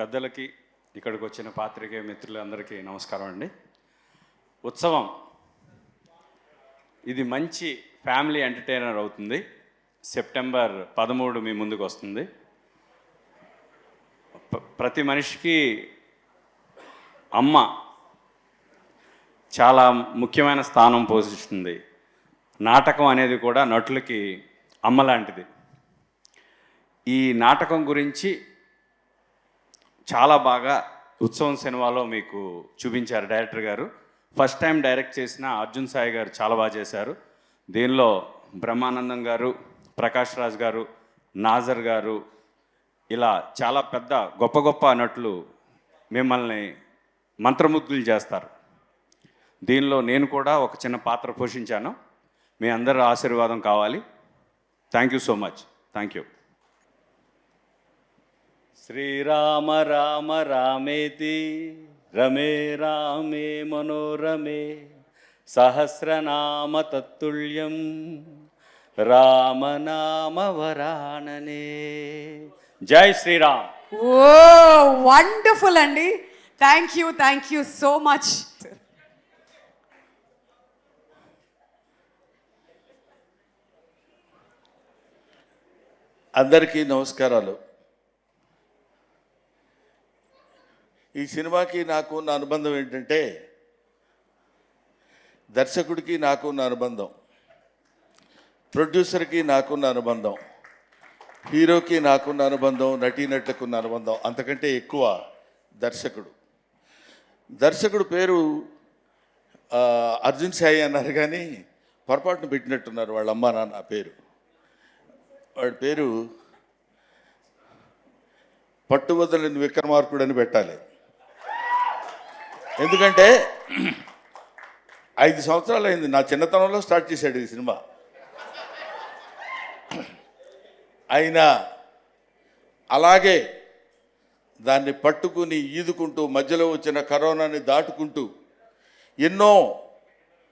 పెద్దలకి, ఇక్కడికి వచ్చిన పాత్రికేయ మిత్రులందరికీ నమస్కారం అండి. ఉత్సవం ఇది మంచి ఫ్యామిలీ ఎంటర్టైనర్ అవుతుంది. సెప్టెంబర్ 13 మీ ముందుకు వస్తుంది. ప్రతి మనిషికి అమ్మ చాలా ముఖ్యమైన స్థానం పోషిస్తుంది. నాటకం అనేది కూడా నటులకి అమ్మ లాంటిది. ఈ నాటకం గురించి చాలా బాగా ఉత్సవం సినిమాలో మీకు చూపించారు డైరెక్టర్ గారు. ఫస్ట్ టైం డైరెక్ట్ చేసిన అర్జున్ సాయి గారు చాలా బాగా చేశారు. దీనిలో బ్రహ్మానందం గారు, ప్రకాష్ రాజ్ గారు, నాజర్ గారు, ఇలా చాలా పెద్ద గొప్ప గొప్ప నటులు మిమ్మల్ని మంత్రముగ్ధులు చేస్తారు. దీనిలో నేను కూడా ఒక చిన్న పాత్ర పోషించాను. మీ అందరి ఆశీర్వాదం కావాలి. Thank you so much. Thank you. శ్రీరామ రామ రామేతి రమే రామే మనోరమే సహస్రనామ తత్తుల్యం రామనామ వరాననే. జై శ్రీరామ్. ఓ వండర్ఫుల్ అండి. Thank you so much. అందరికీ నమస్కారాలు. ఈ సినిమాకి నాకు ఉన్న అనుబంధం ఏంటంటే, దర్శకుడికి నాకున్న అనుబంధం, ప్రొడ్యూసర్కి నాకున్న అనుబంధం, హీరోకి నాకున్న అనుబంధం, నటీనటులకున్న అనుబంధం, అంతకంటే ఎక్కువ దర్శకుడు పేరు అర్జున్ సాయి అన్నారు, కానీ పొరపాటును పెట్టినట్టున్నారు వాళ్ళ అమ్మా నాన్న పేరు. వాడి పేరు పట్టువదలని విక్రమార్కుడు అని పెట్టాలి. ఎందుకంటే 5 సంవత్సరాలు అయింది, నా చిన్నతనంలో స్టార్ట్ చేశాడు ఈ సినిమా. అయినా అలాగే దాన్ని పట్టుకుని ఈదుకుంటూ, మధ్యలో వచ్చిన కరోనాని దాటుకుంటూ, ఎన్నో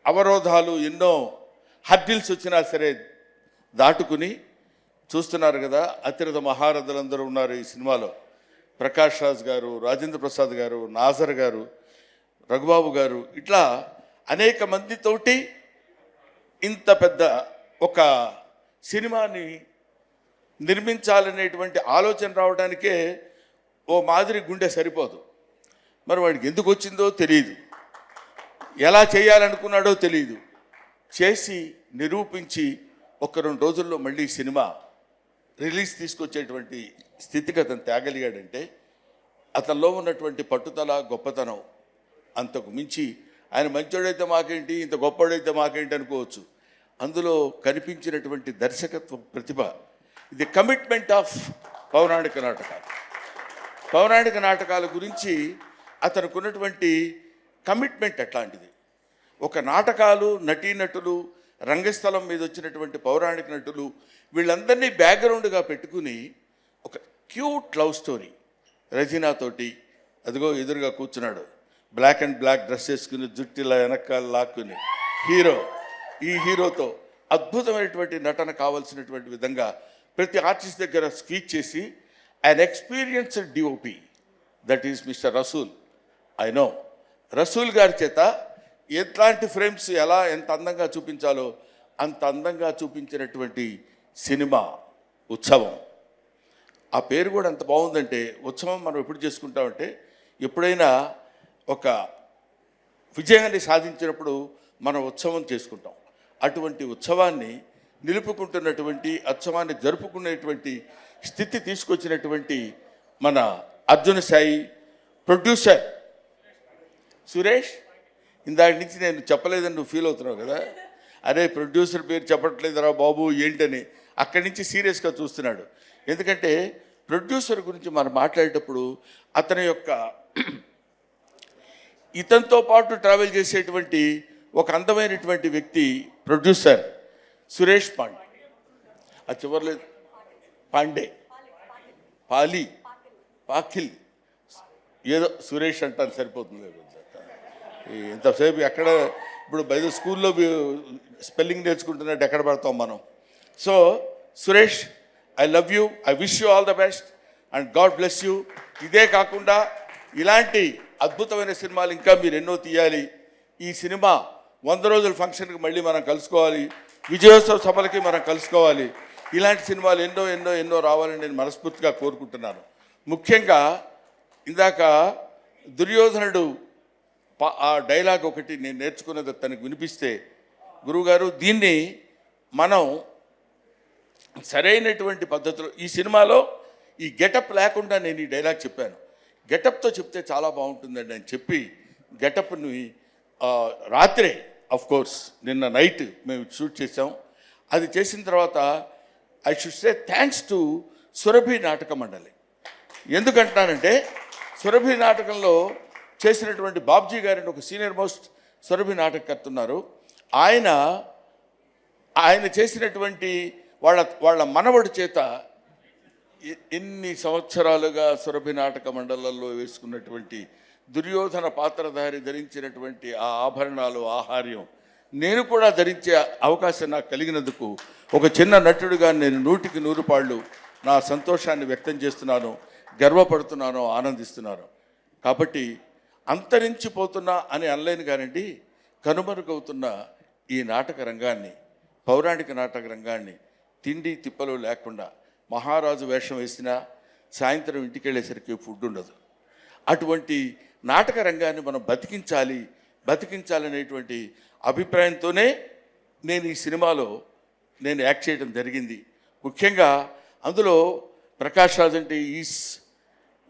అవరోధాలు, ఎన్నో హర్డిల్స్ వచ్చినా సరే దాటుకుని చూస్తున్నారు కదా. అతిరథ మహారథులందరూ ఉన్నారు ఈ సినిమాలో. ప్రకాష్ రాజ్ గారు, రాజేంద్ర ప్రసాద్ గారు, నాజర్ గారు, రఘుబాబు గారు, ఇట్లా అనేక మందితోటి ఇంత పెద్ద ఒక సినిమాని నిర్మించాలనేటువంటి ఆలోచన రావడానికే ఓ మాదిరి గుండె సరిపోదు. మరి వాడికి ఎందుకు వచ్చిందో తెలియదు, ఎలా చేయాలనుకున్నాడో తెలియదు. చేసి నిరూపించి 1-2 రోజుల్లో మళ్ళీ సినిమా రిలీజ్ తీసుకొచ్చేటువంటి స్థితిగతిని తేగలిగాడంటే అతనిలో ఉన్నటువంటి పట్టుదల, గొప్పతనం అంతకు మించి. ఆయన మంచోడైతే మాకేంటి, ఇంత గొప్పవాడైతే మాకేంటి అనుకోవచ్చు. అందులో కనిపించినటువంటి దర్శకత్వ ప్రతిభ, ఇది కమిట్మెంట్ ఆఫ్ పౌరాణిక నాటకాల గురించి అతనికి ఉన్నటువంటి కమిట్మెంట్ అట్లాంటిది. ఒక నాటకాలు, నటీనటులు, రంగస్థలం మీద వచ్చినటువంటి పౌరాణిక నటులు, వీళ్ళందరినీ బ్యాక్గ్రౌండ్గా పెట్టుకుని ఒక క్యూట్ లవ్ స్టోరీ రజీనాతోటి, అదిగో ఎదురుగా కూర్చున్నాడు, బ్లాక్ అండ్ బ్లాక్ డ్రెస్ వేసుకుని, జుట్టిలా వెనకాల లాక్కుని ఈ హీరోతో అద్భుతమైనటువంటి నటన కావాల్సినటువంటి విధంగా ప్రతి ఆర్టిస్ట్ దగ్గర స్పీచ్ చేసి, an experienced DOP, that is mister Rasool. I know Rasool గారి చేత ఎట్లాంటి ఫ్రేమ్స్ ఎంత అందంగా చూపించాలో అంత అందంగా చూపించినటువంటి సినిమా ఉత్సవం. ఆ పేరు కూడా అంత బాగుందంటే, ఉత్సవం మనం ఎప్పుడు చేసుకుంటామంటే, ఎప్పుడైనా ఒక విజయాన్ని సాధించినప్పుడు మనం ఉత్సవం చేసుకుంటాం. అటువంటి ఉత్సవాన్ని నిలుపుకుంటున్నటువంటి, ఉత్సవాన్ని జరుపుకునేటువంటి స్థితి తీసుకొచ్చినటువంటి మన అర్జున్ సాయి, ప్రొడ్యూసర్ సురేష్. ఇందాక నుంచి నేను చెప్పలేదని నువ్వు ఫీల్ అవుతున్నావు కదా, అరే ప్రొడ్యూసర్ పేరు చెప్పట్లేదురా బాబు ఏంటని. అక్కడి నుంచి సీరియస్గా చూస్తున్నాడు. ఎందుకంటే ప్రొడ్యూసర్ గురించి మనం మాట్లాడేటప్పుడు అతని యొక్క ఇతనితో పాటు ట్రావెల్ చేసేటువంటి ఒక అందమైనటువంటి వ్యక్తి ప్రొడ్యూసర్ సురేష్ పాండే. ఆ చివరిలో పాండే, పాఖిల్ ఏదో సురేష్ అంటాను సరిపోతుంది. ఇంతసేపు ఎక్కడ ఇప్పుడు బయట స్కూల్లో స్పెల్లింగ్ నేర్చుకుంటున్నట్టు ఎక్కడ పడతాం మనం. So Suresh, I love you, I wish you all the best. And God bless you. ఇదే కాకుండా ఇలాంటి అద్భుతమైన సినిమాలు ఇంకా మీరు ఎన్నో తీయాలి. ఈ సినిమా 100 రోజుల ఫంక్షన్కి మళ్ళీ మనం కలుసుకోవాలి, విజయోత్సవ సభలకి మనం కలుసుకోవాలి. ఇలాంటి సినిమాలు ఎన్నో ఎన్నో ఎన్నో రావాలని నేను మనస్ఫూర్తిగా కోరుకుంటున్నాను. ముఖ్యంగా ఇందాక దుర్యోధనుడు ఆ డైలాగ్ ఒకటి నేను నేర్చుకున్నది తనకు వినిపిస్తే, గురువుగారు దీన్ని మనం సరైనటువంటి పద్ధతిలో ఈ సినిమాలో ఈ గెటప్ లేకుండా నేను ఈ డైలాగ్ చెప్పాను. గెటప్తో చెప్తే చాలా బాగుంటుందండి అని చెప్పి గెటప్ని రాత్రే కోర్స్ నిన్న నైట్ మేము షూట్ చేసాం. అది చేసిన తర్వాత I should say thanks to Surabhi నాటక మండలి. ఎందుకంటున్నానంటే సురభి నాటకంలో చేసినటువంటి బాబ్జీ గారిని ఒక సీనియర్ మోస్ట్ సురభి నాటకకర్త ఉన్నారు. ఆయన చేసినటువంటి వాళ్ళ మనవడి చేత ఎన్ని సంవత్సరాలుగా సురభి నాటక మండలంలో వేసుకున్నటువంటి దుర్యోధన పాత్రధారి ధరించినటువంటి ఆ ఆభరణాలు, ఆహార్యం నేను కూడా ధరించే అవకాశం నాకు కలిగినందుకు ఒక చిన్న నటుడిగా నేను 100కి 100 పాళ్ళు నా సంతోషాన్ని వ్యక్తం చేస్తున్నాను, గర్వపడుతున్నాను, ఆనందిస్తున్నాను. కాబట్టి అంతరించిపోతున్నా అని అనలేను కానండి, కనుమరుగవుతున్న ఈ నాటక రంగాన్ని, పౌరాణిక నాటక రంగాన్ని తిండి తిప్పలు లేకుండా మహారాజు వేషం వేసినా సాయంత్రం ఇంటికి వెళ్ళేసరికి ఫుడ్ ఉండదు. అటువంటి నాటక రంగాన్ని మనం బతికించాలనేటువంటి అభిప్రాయంతోనే నేను ఈ సినిమాలో నేను యాక్ట్ చేయడం జరిగింది. ముఖ్యంగా అందులో ప్రకాష్ రాజ్ అంటే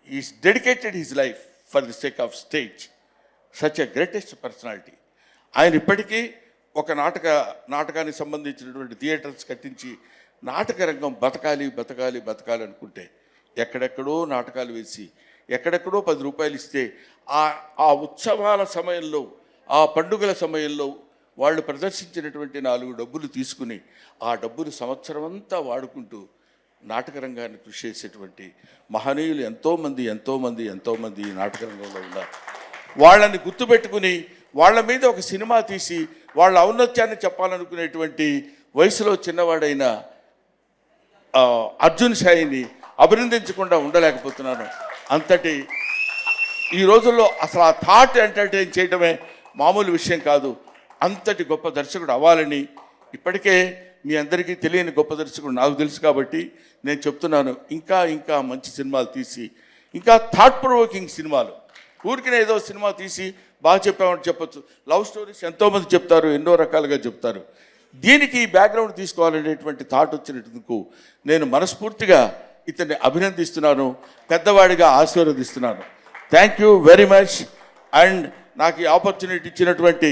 is dedicated his life for the sake of stage, such a greatest personality. ఆయన ఇప్పటికీ ఒక నాటకానికి సంబంధించినటువంటి థియేటర్స్ కట్టించి నాటక రంగం బతకాలి అనుకుంటే ఎక్కడెక్కడో నాటకాలు వేసి ఎక్కడెక్కడో 10 రూపాయలు ఇస్తే ఆ ఉత్సవాల సమయంలో, ఆ పండుగల సమయంలో వాళ్ళు ప్రదర్శించినటువంటి 4 డబ్బులు తీసుకుని ఆ డబ్బులు సంవత్సరం అంతా వాడుకుంటూ నాటక రంగాన్ని కృషి చేసేటువంటి మహనీయులు ఎంతోమంది ఈ నాటక రంగంలో ఉన్నారు. వాళ్ళని గుర్తుపెట్టుకుని వాళ్ళ మీద ఒక సినిమా తీసి వాళ్ళ ఔన్నత్యాన్ని చెప్పాలనుకునేటువంటి వయసులో చిన్నవాడైన అర్జున్ సాయిని అభినందించకుండా ఉండలేకపోతున్నాను. అంతటి ఈ రోజుల్లో అసలు ఆ థాట్ ఎంటర్టైన్ చేయడమే మామూలు విషయం కాదు. అంతటి గొప్ప దర్శకుడు అవ్వాలని, ఇప్పటికే మీ అందరికీ తెలియని గొప్ప దర్శకుడు నాకు తెలుసు కాబట్టి నేను చెప్తున్నాను, ఇంకా మంచి సినిమాలు తీసి, ఇంకా థాట్ ప్రొవోకింగ్ సినిమాలు, ఊరికినే ఏదో సినిమా తీసి బాగా చెప్పామని చెప్పొచ్చు. లవ్ స్టోరీస్ ఎంతోమంది చెప్తారు, ఎన్నో రకాలుగా చెప్తారు. దీనికి బ్యాక్గ్రౌండ్ తీసుకోవాలనేటువంటి థాట్ వచ్చినందుకు నేను మనస్ఫూర్తిగా ఇతన్ని అభినందిస్తున్నాను, పెద్దవాడిగా ఆశీర్వదిస్తున్నాను. Thank you very much. And నాకు ఈ ఆపర్చునిటీ ఇచ్చినటువంటి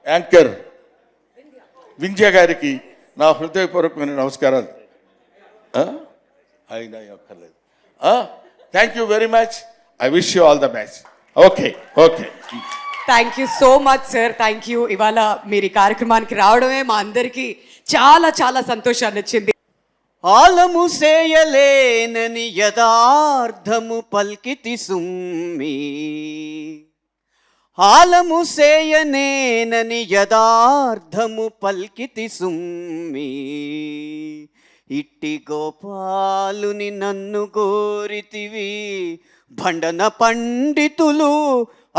యాంకర్ వింధ్య గారికి నా హృదయపూర్వకమైన నమస్కారాలు. అయినా అక్కర్లేదు. Thank you very much. I wish you all the best. Okay. Thank you so much sir. Thank you. ఇవాళ మీరు ఈ కార్యక్రమానికి రావడమే మా అందరికీ చాలా చాలా సంతోషాన్ని ఇచ్చింది. ఆలము సేయలేనని యదార్థము పల్కితి సుమ్మి, ఆలము సేయనేనని యదార్థము పల్కితి సుమ్మి, ఇట్టి గోపాలుని నన్ను గోరితివి, భండన పండితులు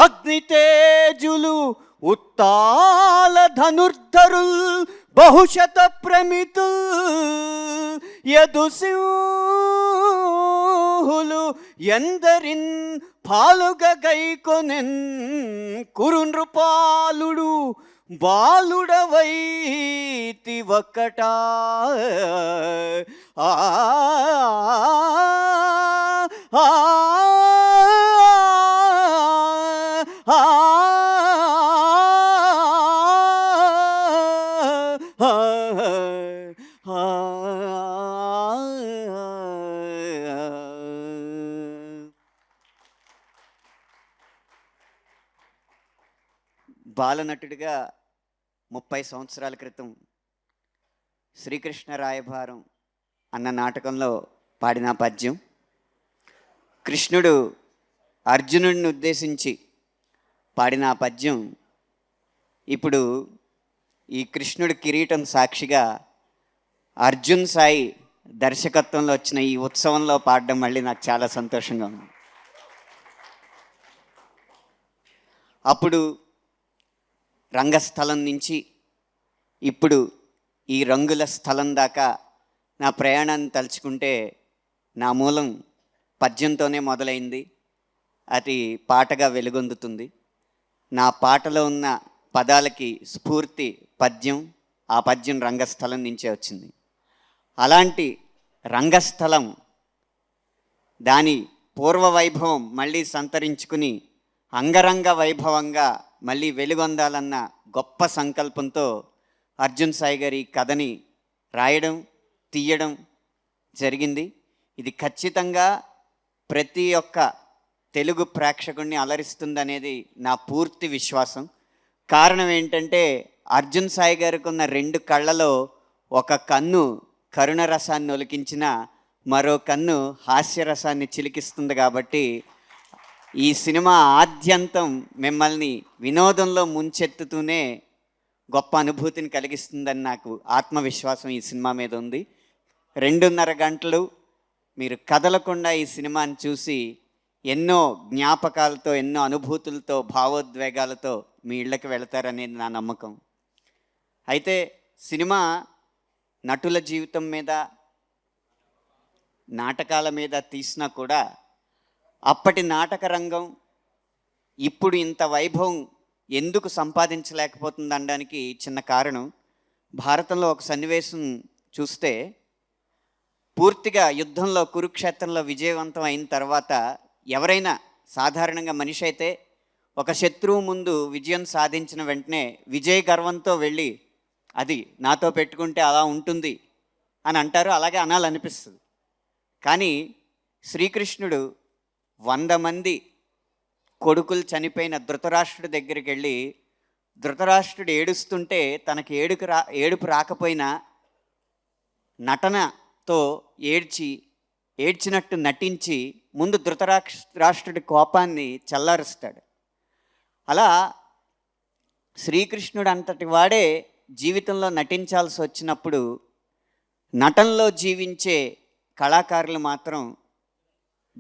అగ్నితేజులు ఉత్తాల ధనుర్ధరుల్ బహుశత ప్రమితుల్ యదుసింహులు ఎందరిన్ పాలుగ గైకొనెన్ కురునృపాలుడు బాలుడవైతి ఒక్కటా. బాలనటుడిగా 30 సంవత్సరాల క్రితం శ్రీకృష్ణ రాయభారం అన్న నాటకంలో పాడిన పద్యం, కృష్ణుడు అర్జునుడిని ఉద్దేశించి పాడిన పద్యం ఇప్పుడు ఈ కృష్ణుడి కిరీటం సాక్షిగా అర్జున్ సాయి దర్శకత్వంలో వచ్చిన ఈ ఉత్సవంలో పాడడం మళ్ళీ నాకు చాలా సంతోషంగా ఉంది. అప్పుడు రంగస్థలం నుంచి ఇప్పుడు ఈ రంగుల స్థలం దాకా నా ప్రయాణాన్ని తలుచుకుంటే నా మూలం పద్యంతోనే మొదలైంది, అది పాటగా వెలుగొందుతుంది. నా పాటలో ఉన్న పదాలకి స్ఫూర్తి పద్యం, ఆ పద్యం రంగస్థలం నుంచే వచ్చింది. అలాంటి రంగస్థలం దాని పూర్వ వైభవం మళ్ళీ సంతరించుకుని అంగరంగ వైభవంగా మళ్ళీ వెలుగొందాలన్న గొప్ప సంకల్పంతో అర్జున్ సాయి గారి కథని రాయడం, తీయడం జరిగింది. ఇది ఖచ్చితంగా ప్రతి ఒక్క తెలుగు ప్రేక్షకుడిని అలరిస్తుందనేది నా పూర్తి విశ్వాసం. కారణం ఏంటంటే అర్జున్ సాయి గారికి ఉన్న 2 కళ్ళలో ఒక కన్ను కరుణ రసాన్ని ఒలికించిన, మరో కన్ను హాస్యరసాన్ని చిలికిస్తుంది. కాబట్టి ఈ సినిమా ఆద్యంతం మిమ్మల్ని వినోదంలో ముంచెత్తుతూనే గొప్ప అనుభూతిని కలిగిస్తుందని నాకు ఆత్మవిశ్వాసం ఈ సినిమా మీద ఉంది. 2.5 గంటలు మీరు కదలకుండా ఈ సినిమాని చూసి ఎన్నో జ్ఞాపకాలతో, ఎన్నో అనుభూతులతో, భావోద్వేగాలతో మీ ఇళ్ళకి వెళతారనేది నా నమ్మకం. అయితే సినిమా నటుల జీవితం మీద, నాటకాల మీద తీసినా కూడా అప్పటి నాటక రంగం ఇప్పుడు ఇంత వైభవం ఎందుకు సంపాదించలేకపోతుంది అనడానికి చిన్న కారణం. భారతంలో ఒక సన్నివేశం చూస్తే, పూర్తిగా యుద్ధంలో కురుక్షేత్రంలో విజయవంతం అయిన తర్వాత ఎవరైనా సాధారణంగా మనిషి అయితే ఒక శత్రువు ముందు విజయం సాధించిన వెంటనే విజయ గర్వంతో వెళ్ళి అది నాతో పెట్టుకుంటే అలా ఉంటుంది అని అంటారు, అలాగే అనాలనిపిస్తుంది. కానీ శ్రీకృష్ణుడు 100 మంది కొడుకులు చనిపోయిన ధృతరాష్ట్రుడి దగ్గరికి వెళ్ళి, ధృతరాష్ట్రుడు ఏడుస్తుంటే తనకి ఏడుపు రాకపోయినా నటనతో ఏడ్చినట్టు నటించి ముందు ధృతరాష్ట్రుడి కోపాన్ని చల్లారుస్తాడు. అలా శ్రీకృష్ణుడు అంతటి వాడే జీవితంలో నటించాల్సి వచ్చినప్పుడు నటనలో జీవించే కళాకారులు మాత్రం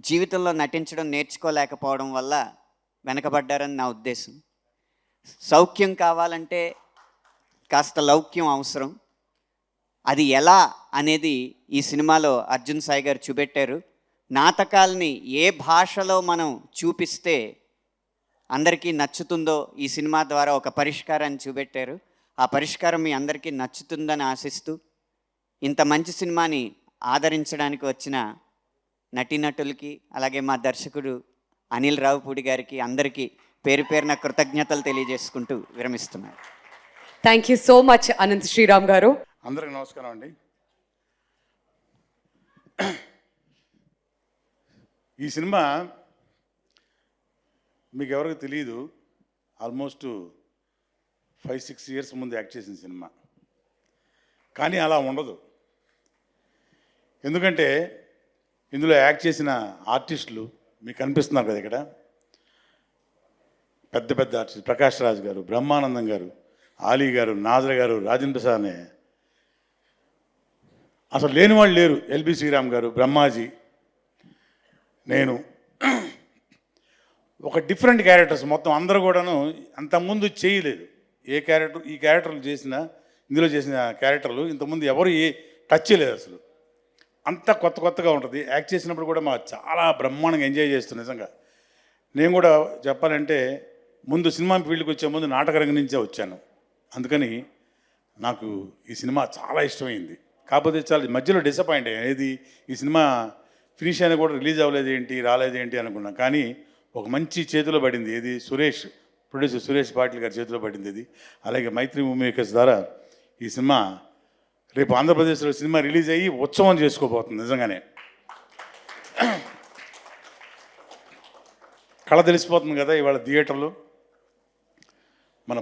జీవితంలో నటించడం నేర్చుకోలేకపోవడం వల్ల వెనకబడ్డారని నా ఉద్దేశం. సౌఖ్యం కావాలంటే కాస్త లౌక్యం అవసరం. అది ఎలా అనేది ఈ సినిమాలో అర్జున్ సాయి గారు చూపెట్టారు. నాటకాల్ని ఏ భాషలో మనం చూపిస్తే అందరికీ నచ్చుతుందో ఈ సినిమా ద్వారా ఒక పరిష్కారాన్ని చూపెట్టారు. ఆ పరిష్కారం మీ అందరికీ నచ్చుతుందని ఆశిస్తూ, ఇంత మంచి సినిమాని ఆదరించడానికి వచ్చిన నటీనటులకి, అలాగే మా దర్శకుడు అనిల్ రావుపూడి గారికి అందరికీ పేరు పేరున కృతజ్ఞతలు తెలియజేసుకుంటూ విరమిస్తున్నాను. Thank you so much Anant Sriram గారు. అందరికి నమస్కారం అండి. ఈ సినిమా మీకు ఎవరికి తెలియదు, ఆల్మోస్ట్ 5-6 ఇయర్స్ ముందు యాక్ట్ చేసిన సినిమా. కానీ అలా ఉండదు. ఎందుకంటే ఇందులో యాక్ట్ చేసిన ఆర్టిస్టులు మీకు కనిపిస్తున్నారు కదా ఇక్కడ, పెద్ద పెద్ద ఆర్టిస్ట్. ప్రకాష్ రాజ్ గారు, బ్రహ్మానందం గారు, ఆలీ గారు, నాజర్ గారు, రాజేంద్ర ప్రసాద్ అనే అసలు లేని వాళ్ళు లేరు. ఎల్బి శ్రీరామ్ గారు, బ్రహ్మాజీ, నేను, ఒక డిఫరెంట్ క్యారెక్టర్స్ మొత్తం అందరూ కూడాను అంతకుముందు చేయలేదు. ఈ క్యారెక్టర్లు చేసిన, ఇందులో చేసిన క్యారెక్టర్లు ఇంతకుముందు ఎవరు టచ్ చేయలేదు అసలు. అంతా కొత్తగా ఉంటుంది. యాక్ట్ చేసినప్పుడు కూడా మా చాలా బ్రహ్మాండంగా ఎంజాయ్ చేస్తుంది నిజంగా. నేను కూడా చెప్పాలంటే ముందు సినిమా ఫీల్డ్కి వచ్చే ముందు నాటకరంగం నుంచే వచ్చాను. అందుకని నాకు ఈ సినిమా చాలా ఇష్టమైంది. కాకపోతే చాలా మధ్యలో డిసప్పాయింట్ అయ్యేది, ఈ సినిమా ఫినిష్ అయినా కూడా రిలీజ్ అవ్వలేదు ఏంటి, రాలేదు ఏంటి అనుకున్నాను. కానీ ఒక మంచి చేతిలో పడింది. ఏది ప్రొడ్యూసర్ సురేష్ పాటిల్ గారి చేతిలో పడింది ఇది. అలాగే మైత్రి మూవీ మేకర్స్ ద్వారా ఈ సినిమా రేపు ఆంధ్రప్రదేశ్లో సినిమా రిలీజ్ అయ్యి ఉత్సవం చేసుకోబోతుంది. నిజంగానే కళ తెలిసిపోతుంది కదా ఇవాళ థియేటర్లో. మన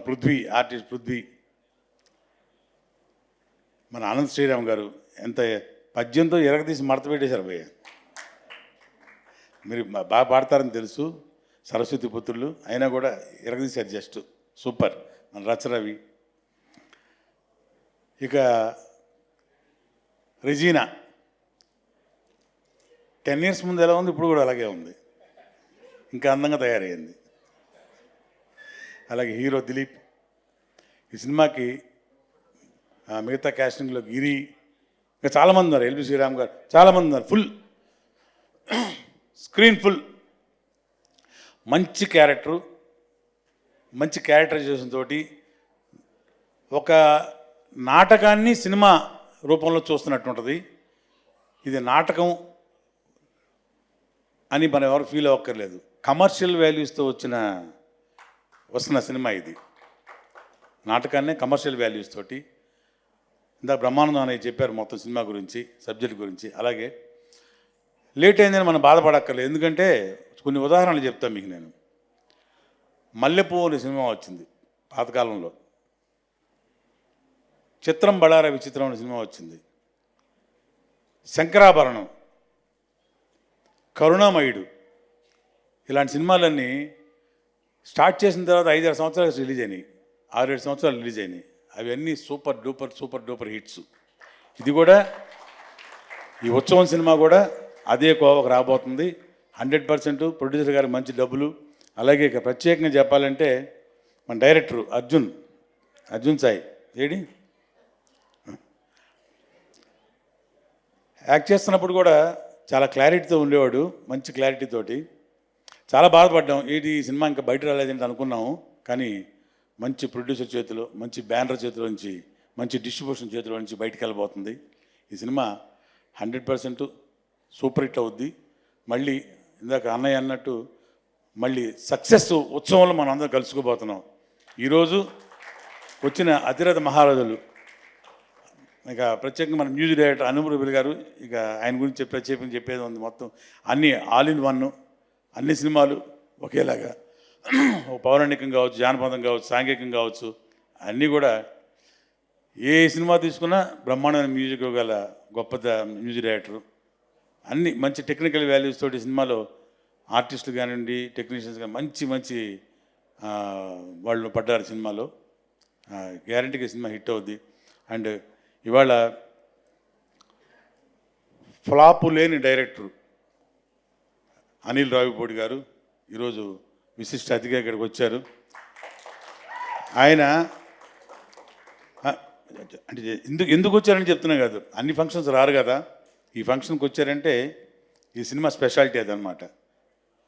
ఆర్టిస్ట్ పృథ్వీ, మన అనంత్ శ్రీరామ్ గారు ఎంత పద్యంతో ఎరగదీసి మడత పెట్టేశారు భయ్య. మీరు బాగా పాడతారని తెలుసు, సరస్వతి పుత్రులు అయినా కూడా ఎరగదీశారు, జస్ట్ సూపర్. మన రచరవి, ఇక రెజీనా 10 years ముందు ఎలా ఉంది ఇప్పుడు కూడా అలాగే ఉంది, ఇంకా అందంగా తయారైంది. అలాగే హీరో దిలీప్, ఈ సినిమాకి మిగతా క్యాస్టింగ్లో గిరి, ఇంకా చాలామంది ఉన్నారు, ఎల్బి శ్రీరామ్ గారు, చాలామంది ఉన్నారు. Full screen full. మంచి క్యారెక్టరు, మంచి క్యారెక్టరైజేషన్ తోటి ఒక నాటకాన్ని సినిమా రూపంలో చూస్తున్నట్టు ఉంటుంది. ఇది నాటకం అని మనం ఎవరు ఫీల్ అవ్వక్కర్లేదు. కమర్షియల్ వాల్యూస్తో వస్తున్న సినిమా ఇది. నాటకాన్నే కమర్షియల్ వాల్యూస్ తోటి. ఇందాక బ్రహ్మానందం అనేది చెప్పారు మొత్తం సినిమా గురించి, సబ్జెక్ట్ గురించి. అలాగే లేట్ అయిందని మనం బాధపడక్కర్లేదు, ఎందుకంటే కొన్ని ఉదాహరణలు చెప్తాను మీకు నేను. మల్లెపువ్వు అనే సినిమా వచ్చింది పాతకాలంలో, చిత్రం బళార విచిత్రం అనే సినిమా వచ్చింది, శంకరాభరణం, కరుణామయుడు. ఇలాంటి సినిమాలన్నీ స్టార్ట్ చేసిన తర్వాత 5-6 సంవత్సరాలు రిలీజ్ అయినాయి, 6-7 సంవత్సరాలు రిలీజ్ అయినాయి. అవన్నీ సూపర్ డూపర్ హిట్స్. ఇది కూడా, ఈ ఉత్సవం సినిమా కూడా అదే కోవకు రాబోతుంది 100%. ప్రొడ్యూసర్ గారు మంచి డబ్బులు. అలాగే ఇక ప్రత్యేకంగా చెప్పాలంటే మన director Arjun Sai AD act చేస్తున్నప్పుడు కూడా చాలా క్లారిటీతో ఉండేవాడు, మంచి క్లారిటీతోటి. చాలా బాధపడ్డాం, ఈ సినిమా ఇంకా బయట రాలేదంటే అనుకున్నాము. కానీ మంచి ప్రొడ్యూసర్ చేతిలో, మంచి బ్యానర్ చేతిలో నుంచి, మంచి డిస్ట్రిబ్యూషన్ చేతిలో నుంచి బయటికి వెళ్ళబోతుంది. ఈ సినిమా 100% సూపర్ హిట్ అవుద్ది. మళ్ళీ ఇందాక అన్నయ్య అన్నట్టు మళ్ళీ సక్సెస్ ఉత్సవంలో మనం అందరం కలుసుకోబోతున్నాం. ఈరోజు వచ్చిన అతిరథ మహారాజులు, ఇక ప్రత్యేకంగా మన మ్యూజిక్ డైరెక్టర్ అనుభూతి గారు, ఇక ఆయన గురించి ప్రత్యేకంగా చెప్పేది ఉంది. మొత్తం అన్నీ ఆల్ ఇన్ వన్, అన్ని సినిమాలు ఒకేలాగా, పౌరాణికం కావచ్చు, జానపదం కావచ్చు, సాంఘికం కావచ్చు, అన్నీ కూడా ఏ సినిమా తీసుకున్నా బ్రహ్మాండమైన మ్యూజిక్ గల గొప్ప మ్యూజిక్ డైరెక్టరు. అన్ని మంచి టెక్నికల్ వాల్యూస్ తోటి సినిమాలో ఆర్టిస్టులు కానివ్వండి, టెక్నీషియన్స్ కానీ మంచి వాళ్ళు పడ్డారు సినిమాలో. గ్యారంటీగా సినిమా హిట్ అవుద్ది. అండ్ ఇవాళ ఫ్లాపు లేని డైరెక్టరు అనిల్ రావిపూడి గారు ఈరోజు విశిష్ట అతిథిగా ఇక్కడికి వచ్చారు. ఆయన అంటే ఎందుకు వచ్చారని చెప్తున్నా కాదు, అన్ని ఫంక్షన్స్ రారు కదా, ఈ ఫంక్షన్కి వచ్చారంటే ఈ సినిమా స్పెషాలిటీ అదనమాట.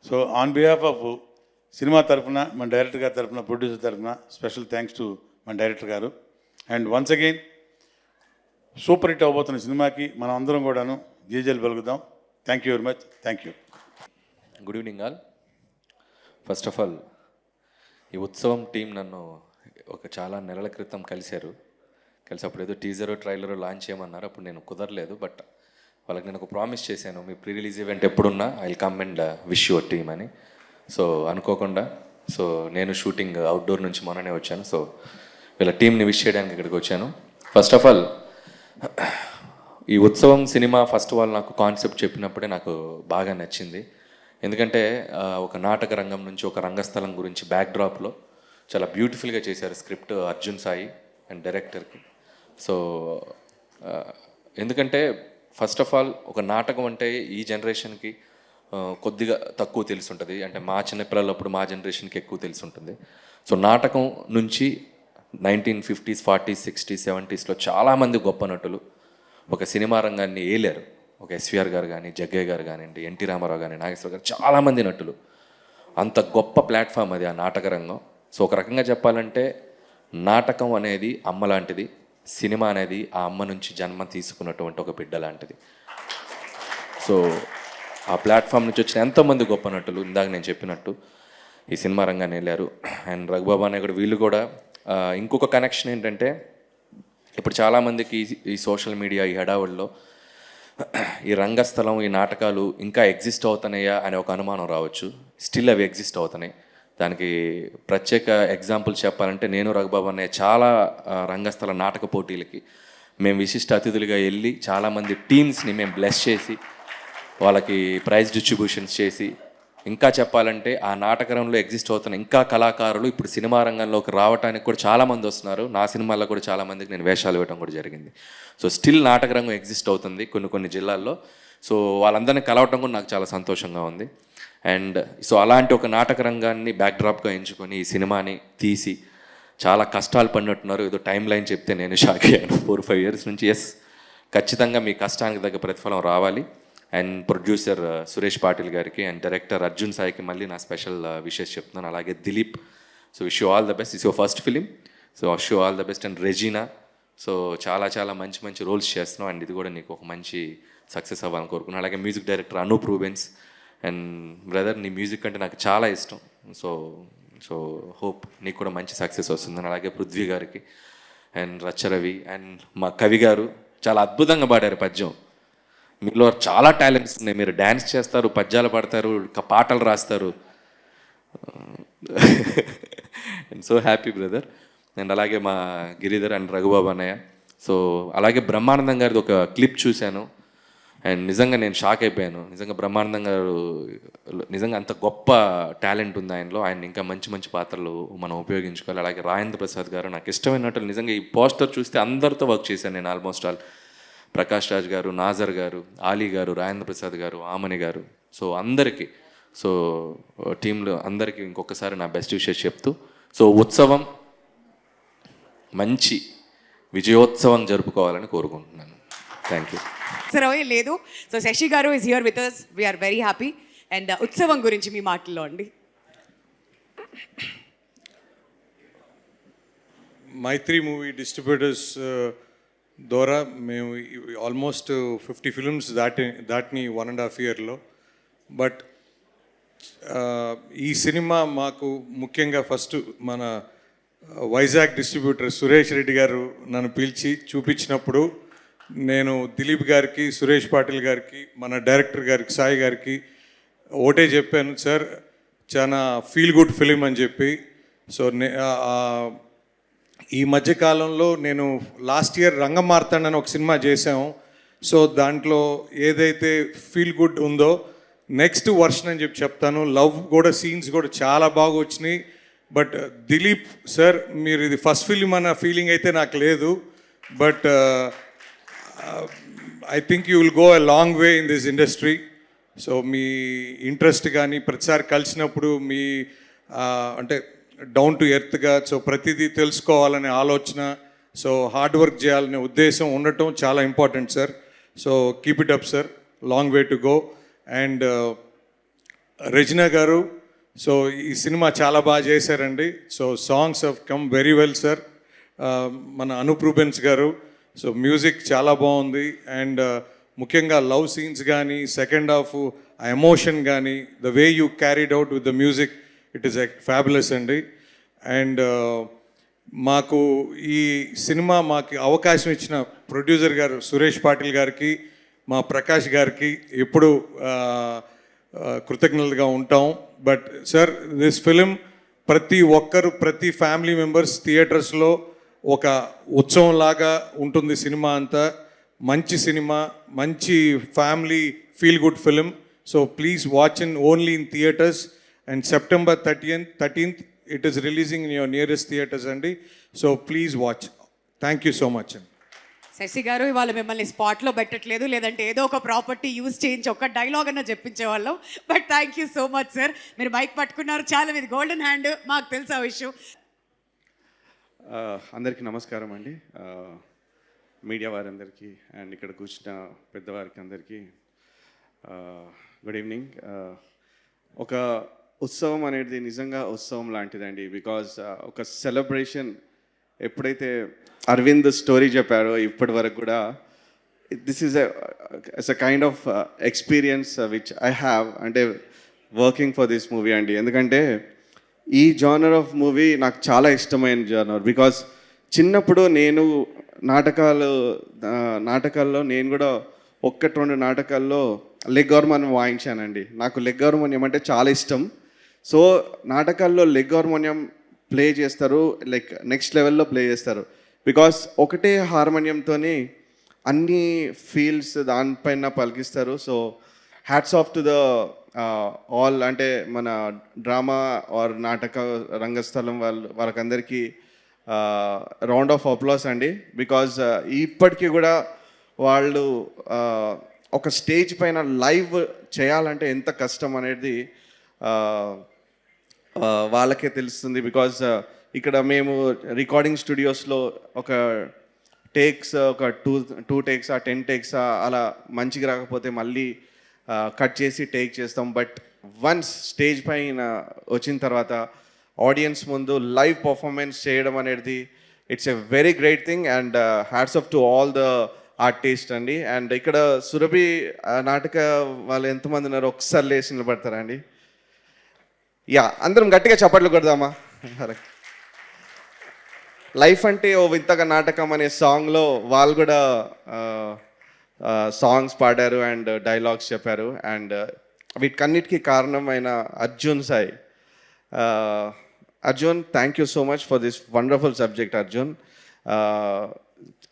So on behalf of cinema తరఫున, మన డైరెక్టర్ గారి తరఫున, ప్రొడ్యూసర్ తరఫున స్పెషల్ థ్యాంక్స్ టు మన డైరెక్టర్ గారు. And once again super hit అవబోతున్న సినిమాకి మనం అందరం కూడాను జేజేలు పలుకుదాం. Thank you very much. Thank you. Good evening all. First of all, ఈ ఉత్సవం టీం నన్ను చాలా నెలల క్రితం కలిసి అప్పుడు ఏదో టీజరు ట్రైలరు లాంచ్ చేయమన్నారు. అప్పుడు నేను కుదరలేదు. బట్ వాళ్ళకి నేను ఒక ప్రామిస్ చేశాను, మీ ప్రీ రిలీజ్ ఈవెంట్ ఎప్పుడున్నా I will come and wish your team అని. సో అనుకోకుండా నేను షూటింగ్ అవుట్డోర్ నుంచి మొన్ననే వచ్చాను. సో వీళ్ళ టీంని విష్ చేయడానికి ఇక్కడికి వచ్చాను. ఫస్ట్ ఆఫ్ ఆల్, ఈ ఉత్సవం సినిమా ఫస్ట్ వాళ్ళు నాకు కాన్సెప్ట్ చెప్పినప్పుడే నాకు బాగా నచ్చింది. ఎందుకంటే ఒక నాటక రంగం నుంచి ఒక రంగస్థలం గురించి బ్యాక్డ్రాప్లో చాలా బ్యూటిఫుల్గా చేశారు స్క్రిప్ట్ అర్జున్ సాయి అండ్ డైరెక్టర్కి. సో ఎందుకంటే ఫస్ట్ ఆఫ్ ఆల్ ఒక నాటకం అంటే ఈ జనరేషన్కి కొద్దిగా తక్కువ తెలిసి ఉంటుంది, అంటే మా చిన్నపిల్లలప్పుడు మా జనరేషన్కి ఎక్కువ తెలిసి ఉంటుంది. సో నాటకం నుంచి 1950s, 40s, 60s, 70sలో చాలామంది గొప్ప నటులు ఒక సినిమా రంగాన్ని ఏలారు. ఒక ఎస్వీఆర్ గారు కానీ, జగ్గయ్య గారు కానివ్వండి, ఎన్టీ రామారావు కానీ, నాగేశ్వర గారు, చాలామంది నటులు. అంత గొప్ప ప్లాట్ఫామ్ అది ఆ నాటక రంగం. సో ఒక రకంగా చెప్పాలంటే నాటకం అనేది అమ్మ లాంటిది, సినిమా అనేది ఆ అమ్మ నుంచి జన్మ తీసుకున్నటువంటి ఒక బిడ్డ లాంటిది. సో ఆ ప్లాట్ఫామ్ నుంచి వచ్చిన ఎంతోమంది గొప్ప నటులు ఇందాక నేను చెప్పినట్టు ఈ సినిమా రంగాన్ని వెళ్ళారు. అండ్ రఘుబాబు అనే కూడా వీళ్ళు కూడా ఇంకొక కనెక్షన్ ఏంటంటే, ఇప్పుడు చాలామందికి ఈ సోషల్ మీడియా ఈ హడావుల్లో ఈ రంగస్థలం, ఈ నాటకాలు ఇంకా ఎగ్జిస్ట్ అవుతున్నాయా అనే ఒక అనుమానం రావచ్చు. స్టిల్ అవి ఎగ్జిస్ట్ అవుతున్నాయి. దానికి ప్రత్యేక ఎగ్జాంపుల్ చెప్పాలంటే, నేను రఘుబాబు అనే చాలా రంగస్థల నాటక పోటీలకి మేము విశిష్ట అతిథులుగా వెళ్ళి చాలామంది టీమ్స్ని మేము బ్లెస్ చేసి వాళ్ళకి ప్రైజ్ డిస్ట్రిబ్యూషన్స్ చేసి, ఇంకా చెప్పాలంటే ఆ నాటకరంలో ఎగ్జిస్ట్ అవుతున్న ఇంకా కళాకారులు ఇప్పుడు సినిమా రంగంలోకి రావడానికి కూడా చాలామంది వస్తున్నారు. నా సినిమాల్లో కూడా చాలామందికి నేను వేషాలు ఇవ్వడం కూడా జరిగింది. సో స్టిల్ నాటక రంగం ఎగ్జిస్ట్ అవుతుంది కొన్ని జిల్లాల్లో. సో వాళ్ళందరినీ కలవటం కూడా నాకు చాలా సంతోషంగా ఉంది. అండ్ సో అలాంటి ఒక నాటక రంగాన్ని బ్యాక్డ్రాప్గా ఎంచుకొని ఈ సినిమాని తీసి చాలా కష్టాలు పడినట్టున్నారు. ఏదో టైం లైన్ చెప్తే నేను షాక్ అయ్యాను. 4-5 years నుంచి. ఎస్, ఖచ్చితంగా మీ కష్టానికి తగ్గ ప్రతిఫలం రావాలి. అండ్ ప్రొడ్యూసర్ సురేష్ పాటిల్ గారికి అండ్ డైరెక్టర్ అర్జున్ సాయికి మళ్ళీ నా స్పెషల్ విషెస్ చెప్తున్నాను. అలాగే Dilip, so wish you all the best. Is your first film, so wish you all the best. And Regina, so చాలా చాలా మంచి మంచి రోల్స్ చేస్తున్నావు అండ్ ఇది కూడా నీకు ఒక మంచి సక్సెస్ అవ్వాలని కోరుకున్నాను. అలాగే music director Anoop Rubens. And brother, నీ మ్యూజిక్ అంటే నాకు చాలా ఇష్టం. సో హోప్ నీకు కూడా మంచి సక్సెస్ వస్తుందని. అలాగే పృథ్వీ గారికి అండ్ రచ్చరవి అండ్ మా కవి గారు చాలా అద్భుతంగా పాడారు పద్యం. మీలో చాలా టాలెంట్స్ ఉన్నాయి. మీరు డ్యాన్స్ చేస్తారు, పద్యాలు పాడతారు, పాటలు రాస్తారు. And so happy brother. And అలాగే మా గిరిధర్ అండ్ రఘుబాబు అన్నయ్య. సో అలాగే బ్రహ్మానందం గారిది ఒక క్లిప్ చూశాను అండ్ నిజంగా నేను షాక్ అయిపోయాను. నిజంగా బ్రహ్మానందం గారు నిజంగా అంత గొప్ప టాలెంట్ ఉంది ఆయనలో. ఆయన ఇంకా మంచి మంచి పాత్రలు మనం ఉపయోగించుకోవాలి. అలాగే రాజేంద్ర ప్రసాద్ గారు నాకు ఇష్టమైన నటులు. నిజంగా ఈ పోస్టర్ చూస్తే అందరితో వర్క్ చేశాను నేను ఆల్మోస్ట్ ఆల్. ప్రకాష్ రాజ్ గారు, నాజర్ గారు, ఆలీ గారు, రాజేంద్ర ప్రసాద్ గారు, ఆమని గారు, సో అందరికీ, సో టీంలో అందరికీ ఇంకొకసారి నా బెస్ట్ విషెస్ చెప్తూ, సో ఉత్సవం మంచి విజయోత్సవం జరుపుకోవాలని కోరుకుంటున్నాను. Thank you. లేదు. So Sasi garu is here with us. We're very happy. And ఉత్సవం గురించి మీ మాటల్లో అండి. మైత్రి మూవీ డిస్ట్రిబ్యూటర్స్ ద్వారా మేము ఆల్మోస్ట్ 50 ఫిల్మ్స్ దాటిని 1.5 yearలో. బట్ ఈ సినిమా మాకు ముఖ్యంగా ఫస్ట్ మన వైజాగ్ డిస్ట్రిబ్యూటర్ సురేష్ రెడ్డి గారు నన్ను పిలిచి చూపించినప్పుడు నేను దిలీప్ గారికి, సురేష్ పాటిల్ గారికి, మన డైరెక్టర్ గారికి, సాయి గారికి ఒకటే చెప్పాను, సార్ చాలా ఫీల్ గుడ్ ఫిలిం అని చెప్పి. సో ఈ మధ్యకాలంలో నేను లాస్ట్ ఇయర్ రంగమార్తాండ ఒక సినిమా చేసాము. సో దాంట్లో ఏదైతే ఫీల్ గుడ్ ఉందో నెక్స్ట్ వర్షన్ అని చెప్తాను. లవ్ కూడా సీన్స్ కూడా చాలా బాగా వచ్చినాయి. బట్ దిలీప్ సార్, మీరు ఇది ఫస్ట్ ఫిలిం అన్న ఫీలింగ్ అయితే నాకు లేదు. But I think you will go a long way in this industry. So me interest కానీ ప్రతిసారి కలిసినప్పుడు మీ అంటే డౌన్ టు ఎర్త్గా, సో ప్రతిదీ తెలుసుకోవాలనే ఆలోచన, సో హార్డ్ వర్క్ చేయాలనే ఉద్దేశం ఉండటం చాలా important sir. So keep it up sir, long way to go. And Regina garu, so ఈ సినిమా చాలా బాగా చేశారండి. So songs have come very well sir. మన అనూప్ రూబెన్స్ గారు, సో మ్యూజిక్ చాలా బాగుంది. అండ్ ముఖ్యంగా లవ్ సీన్స్ కానీ, సెకండ్ హాఫ్ ఆ ఎమోషన్ కానీ, the way you carried out with the music, it is fabulous అండి. అండ్ మాకు ఈ సినిమా మాకు అవకాశం ఇచ్చిన ప్రొడ్యూసర్ గారు సురేష్ పాటిల్ గారికి, మా ప్రకాష్ గారికి ఎప్పుడు కృతజ్ఞతగా ఉంటాం. బట్ సార్, దిస్ ఫిలిం ప్రతి ఒక్కరు, ప్రతి ఫ్యామిలీ మెంబర్స్ థియేటర్స్లో ఒక ఉత్సవం లాగా ఉంటుంది. సినిమా అంతా మంచి సినిమా, మంచి family feel good film. So please watch only in theatres. And September 13th it is releasing in your nearest theatres అండి. So please watch. Thank you so much అండి. శశి గారు, ఇవాళ మిమ్మల్ని స్పాట్లో పెట్టట్లేదు, లేదంటే ఏదో ఒక ప్రాపర్టీ యూజ్ చేయించి ఒక డైలాగ్ అన్న చెప్పించేవాళ్ళం. But thank you so much sir. మీరు మైక్ పట్టుకున్నారు, చాలా మీది గోల్డెన్ హ్యాండ్, మాకు తెలుసు ఆ విషయం. అందరికీ నమస్కారం అండి. మీడియా వారందరికీ అండ్ ఇక్కడ కూర్చున్న పెద్దవారికి అందరికీ గుడ్ ఈవినింగ్. ఒక ఉత్సవం అనేది నిజంగా ఉత్సవం లాంటిదండి. బికాజ్ ఒక సెలబ్రేషన్, ఎప్పుడైతే అరవింద్ స్టోరీ చెప్పారో ఇప్పటి వరకు కూడా, this is a kind of experience which I have, అంటే వర్కింగ్ ఫర్ దిస్ మూవీ అండి. ఎందుకంటే ఈ జానర్ ఆఫ్ మూవీ నాకు చాలా ఇష్టమైన జానర్. బికాజ్ చిన్నప్పుడు నేను నాటకాల్లో నేను కూడా 1-2 నాటకాల్లో లెగ్ హార్మోనియం వాయించానండి. నాకు లెగ్ హార్మోనియం అంటే చాలా ఇష్టం. సో నాటకాల్లో లెగ్ హార్మోనియం ప్లే చేస్తారు, లైక్ నెక్స్ట్ లెవెల్లో ప్లే చేస్తారు. బికాస్ ఒకటే హార్మోనియంతో అన్ని ఫీల్స్ దానిపైన పలికిస్తారు. So hats off to the all, అంటే మన డ్రామా ఆర్ నాటక రంగస్థలం వాళ్ళకందరికీ రౌండ్ ఆఫ్ అప్లాస్ అండి. బికాజ్ ఇప్పటికీ కూడా వాళ్ళు ఒక స్టేజ్ పైన లైవ్ చేయాలంటే ఎంత కష్టం అనేది వాళ్ళకే తెలుస్తుంది. బికాజ్ ఇక్కడ మేము రికార్డింగ్ స్టూడియోస్లో ఒక టేక్స్ ఒక టూ టేక్స్ 10 టేక్స్ అలా మంచిగా రాకపోతే మళ్ళీ కట్ చేసి టేక్ చేస్తాం. బట్ వన్స్ స్టేజ్ పైన వచ్చిన తర్వాత ఆడియన్స్ ముందు లైవ్ పర్ఫార్మెన్స్ చేయడం అనేది it's a very great thing and hats off to all the artist అండి. అండ్ ఇక్కడ సురభి నాటక వాళ్ళు ఎంతమంది ఉన్నారు ఒకసారి లేచి నిలబడతారా అండి? యా, అందరం గట్టిగా చప్పట్లు కొడదామా? లైఫ్ అంటే ఓ వింతగా నాటకం అనే సాంగ్లో వాళ్ళు కూడా సాంగ్స్ పాడారు అండ్ డైలాగ్స్ చెప్పారు. అండ్ వీటికన్నిటికీ కారణమైన Arjun Sai. Arjun, thank you so much for this wonderful subject Arjun.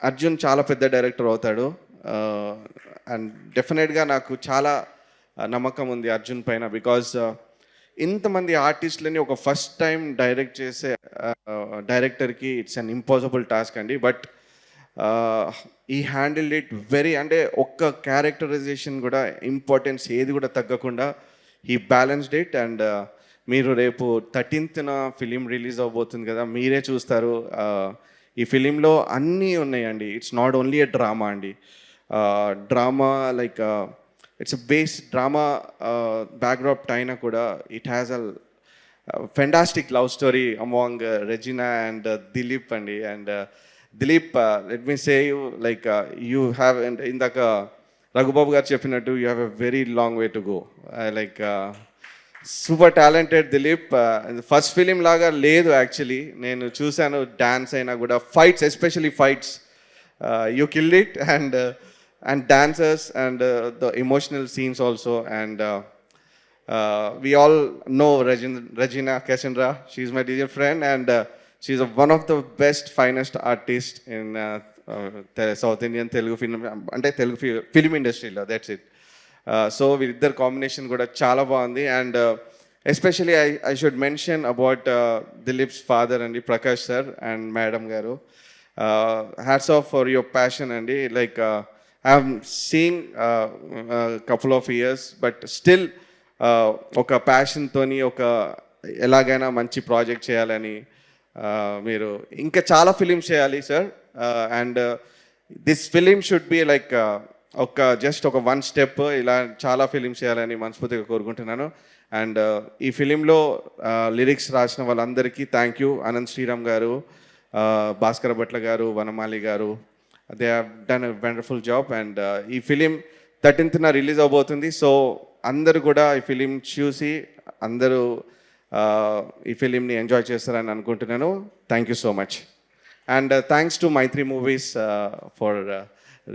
Arjun చాలా పెద్ద డైరెక్టర్ అవుతాడు అండ్ డెఫినెట్గా నాకు చాలా నమ్మకం ఉంది అర్జున్ పైన. బికాజ్ ఇంతమంది ఆర్టిస్టులని ఒక ఫస్ట్ టైం డైరెక్ట్ చేసే డైరెక్టర్కి ఇట్స్ అన్ ఇంపాసిబుల్ టాస్క్ అండి. బట్ ఈ హ్యాండిల్డ్ ఇట్ వెరీ, అంటే ఒక్క క్యారెక్టరైజేషన్ కూడా ఇంపార్టెన్స్ ఏది కూడా తగ్గకుండా ఈ బ్యాలెన్స్డ్ ఇట్. అండ్ మీరు రేపు 13th ఫిలిం రిలీజ్ అవబోతుంది కదా, మీరే చూస్తారు. ఈ ఫిలింలో అన్నీ ఉన్నాయండి. It's not only a drama అండి. Drama like it's a base drama backdrop అయినా కూడా it has a fantastic love story among Regina and Dilip అండి. And Dilip, let me say you like you have, ఇందాక రఘుబాబు గారు చెప్పినట్టు you have a very long way to go. Like super talented Dilip. First film లాగా లేదు actually, నేను చూశాను. Dance అయినా కూడా fights, especially fights, you killed it. And dancers and the emotional scenes also. And we all know Regina Cassandra. She's my dear friend and she's one of the best finest artists in South Indian Telugu film, ante Telugu film industry lo. That's it. So వీరిద్దరు combination కూడా చాలా బాగుంది. And especially I should mention about Dilip's father అండి, Prakash sir and madam గారు. Hats off for your passion అండి. Like I have seen couple of years but still ఒక ప్యాషన్తోని ఒక ఎలాగైనా మంచి ప్రాజెక్ట్ చేయాలని మీరు ఇంకా చాలా ఫిలిమ్స్ చేయాలి sir. And this film should be like ఒక జస్ట్ ఒక 1 స్టెప్ ఇలా చాలా ఫిలిమ్స్ చేయాలని మనస్ఫూర్తిగా కోరుకుంటున్నాను. అండ్ ఈ ఫిలింలో లిరిక్స్ రాసిన వాళ్ళందరికీ థ్యాంక్ యూ. అనంత్ శ్రీరామ్ గారు, భాస్కర భట్ల గారు, వనమాలి గారు, they have done a wonderful job. And ఈ ఫిలిం 13th రిలీజ్ అవబోతుంది. సో అందరూ కూడా ఈ ఫిలిం చూసి అందరూ ఈ ఫిలింని ఎంజాయ్ చేస్తారని అనుకుంటున్నాను. Thank you so much. And thanks to Mythri movies for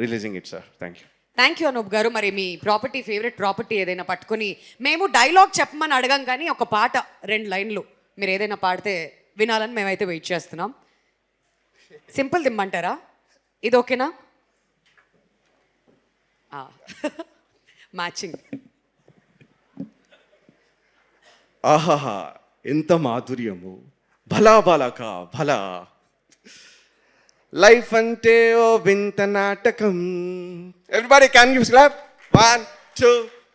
releasing it sir. Thank you. Thank you Anoop garu. మరి మీ ప్రాపర్టీ, ఫేవరెట్ ప్రాపర్టీ ఏదైనా పట్టుకొని, మేము డైలాగ్ చెప్పమని అడగం కానీ ఒక పాట 2 లైన్లు మీరు ఏదైనా పాడితే వినాలని మేమైతే వెయిట్ చేస్తున్నాం. సింపుల్ దిమ్మంటారా? ఇది ఓకేనా? మ్యాచింగ్. ఆహాహా, ఎంత మాధుర్యము, భలా బాలక భలా. లైఫ్ అంటే ఓ వింత నాటకం. Everybody can give clap. 1 2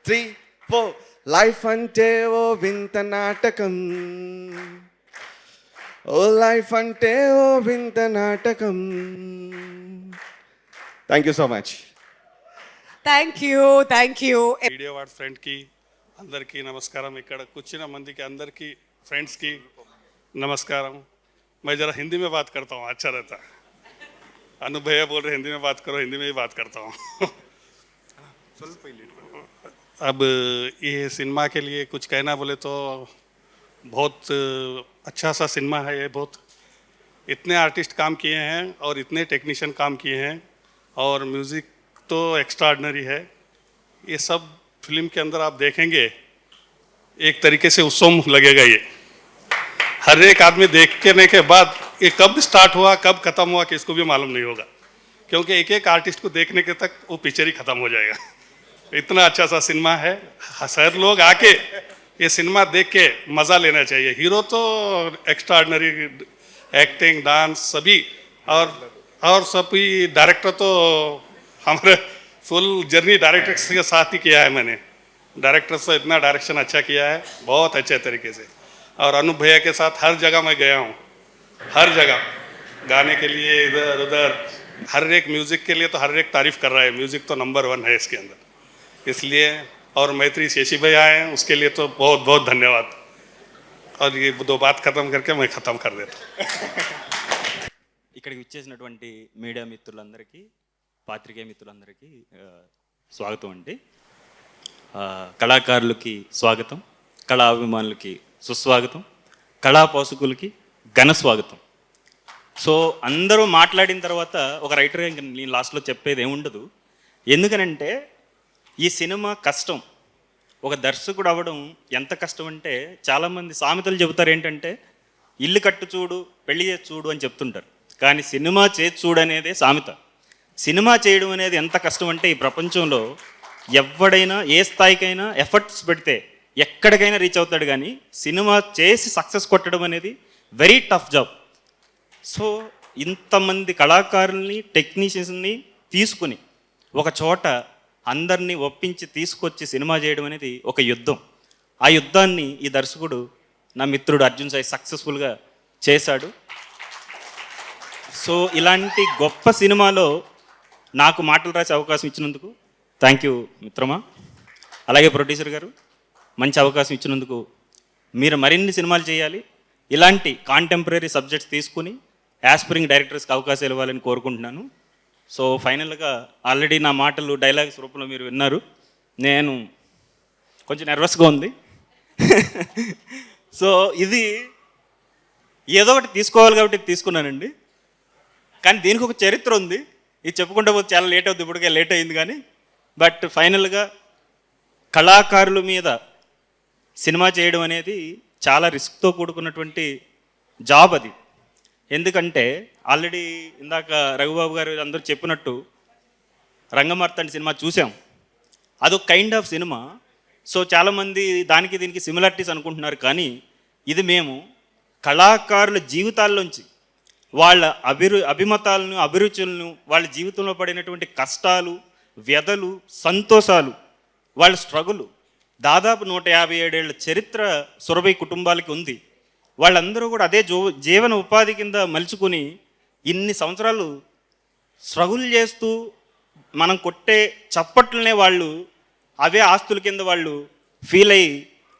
3 4. Life అంటే ఓ వింత నాటకం, ఓ లైఫ్ అంటే ఓ వింత నాటకం. Thank you so much. Thank you, thank you. Media ward ఫ్రెండ్కి అందరికీ నమస్కారం. ఇక్కడ కూర్చున్న మందికి అందరికీ फ्रेंड्स की नमस्कारम. मैं ज़रा हिंदी में बात करता हूँ, अच्छा रहता. अनु भैया बोल रहे हिंदी में बात करो, हिंदी में ही बात करता हूँ. अब ये सिनेमा के लिए कुछ कहना बोले तो बहुत अच्छा सा सिनेमा है ये. बहुत इतने आर्टिस्ट काम किए हैं और इतने टेक्नीशियन काम किए हैं और म्यूज़िक तो एक्स्ट्राऑर्डिनरी है. ये सब फिल्म के अंदर आप देखेंगे एक तरीके से उत्सव लगेगा. ये हर एक आदमी देखने के बाद ये कब स्टार्ट हुआ कब ख़त्म हुआ किसको भी मालूम नहीं होगा, क्योंकि एक एक आर्टिस्ट को देखने के तक वो पिक्चर ही ख़त्म हो जाएगा. इतना अच्छा सा सिनेमा है. सर लोग आके ये सिनेमा देख के मज़ा लेना चाहिए. हीरो तो एक्स्ट्राऑर्डिनरी एक्टिंग डांस सभी और सभी डायरेक्टर तो हमारे फुल जर्नी डायरेक्टर्स के साथ ही किया है मैंने। डायरेक्टर्स से इतना डायरेक्शन अच्छा किया है, बहुत अच्छे तरीके से। और अनूप भैया के साथ हर जगह मैं गया हूँ, हर जगह गाने के लिए, इधर उधर, हर एक म्यूज़िक के लिए तो हर एक तारीफ कर रहा है। म्यूज़िक तो नंबर 1 है इसके अंदर, इसलिए। और मैत्री शेषी भैया आए हैं, उसके लिए तो बहुत बहुत धन्यवाद। और ये 2 बात ख़त्म करके मैं ख़त्म कर देता हूँ। ఇక్కడికి విచ్చేసినటువంటి మీడియా మిత్రులందరికీ, పాత్రికేయ మిత్రులందరికీ స్వాగతం అండి. కళాకారులకి స్వాగతం, కళాభిమానులకి సుస్వాగతం, కళా పోషకులకి ఘన స్వాగతం. సో అందరూ మాట్లాడిన తర్వాత ఒక రైటర్గా ఇంక నేను లాస్ట్లో చెప్పేది ఏముండదు. ఎందుకనంటే ఈ సినిమా కష్టం, ఒక దర్శకుడు అవ్వడం ఎంత కష్టం అంటే, చాలామంది సామెతలు చెబుతారు ఏంటంటే ఇల్లు కట్టు చూడు, పెళ్లి చేసి చూడు అని చెప్తుంటారు. కానీ సినిమా చేసి చూడు అనేదే సామెత. సినిమా చేయడం అనేది ఎంత కష్టం అంటే, ఈ ప్రపంచంలో ఎవడైనా ఏ స్థాయికైనా ఎఫర్ట్స్ పెడితే ఎక్కడికైనా రీచ్ అవుతాడు. కానీ సినిమా చేసి సక్సెస్ కొట్టడం అనేది వెరీ టఫ్ జాబ్. సో ఇంతమంది కళాకారుల్ని, టెక్నీషియన్స్ని తీసుకుని ఒక చోట అందరినీ ఒప్పించి తీసుకొచ్చి సినిమా చేయడం అనేది ఒక యుద్ధం. ఆ యుద్ధాన్ని ఈ దర్శకుడు, నా మిత్రుడు అర్జున్ సాయి సక్సెస్ఫుల్గా చేశాడు. సో ఇలాంటి గొప్ప సినిమాలో నాకు మాటలు రాసే అవకాశం ఇచ్చినందుకు థ్యాంక్ యూ మిత్రమా. అలాగే ప్రొడ్యూసర్ గారు మంచి అవకాశం ఇచ్చినందుకు. మీరు మరిన్ని సినిమాలు చేయాలి, ఇలాంటి కాంటెంపరీ సబ్జెక్ట్స్ తీసుకుని యాస్పిరింగ్ డైరెక్టర్స్కి అవకాశాలు ఇవ్వాలని కోరుకుంటున్నాను. సో ఫైనల్గా ఆల్రెడీ నా మాటలు డైలాగ్స్ రూపంలో మీరు విన్నారు. నేను కొంచెం నర్వస్గా ఉంది. సో ఇది ఏదో ఒకటి తీసుకోవాలి కాబట్టి తీసుకున్నానండి. కానీ దీనికి ఒక చరిత్ర ఉంది, ఇది చెప్పుకుంటే పోతే చాలా లేట్ అవుతుంది, ఇప్పటికే లేట్ అయింది. కానీ బట్ ఫైనల్గా కళాకారుల మీద సినిమా చేయడం అనేది చాలా రిస్క్తో కూడుకున్నటువంటి జాబ్ అది. ఎందుకంటే ఆల్రెడీ ఇందాక రఘుబాబు గారు అందరూ చెప్పినట్టు రంగమార్తాండ సినిమా చూసాం, అదొక కైండ్ ఆఫ్ సినిమా. సో చాలామంది దానికి దీనికి సిమిలారిటీస్ అనుకుంటున్నారు. కానీ ఇది మేము కళాకారుల జీవితాల్లోంచి వాళ్ళ అభిమతాలను, అభిరుచులను, వాళ్ళ జీవితంలో పడినటువంటి కష్టాలు, వ్యధలు, సంతోషాలు, వాళ్ళ స్ట్రగుల్, దాదాపు 157 ఏళ్ల చరిత్ర సురభి కుటుంబాలకి ఉంది. వాళ్ళందరూ కూడా అదే జీవన ఉపాధి కింద మలుచుకొని ఇన్ని సంవత్సరాలు స్ట్రగుల్ చేస్తూ మనం కొట్టే చప్పట్లనే వాళ్ళు అవే ఆస్తుల కింద వాళ్ళు ఫీల్ అయ్యి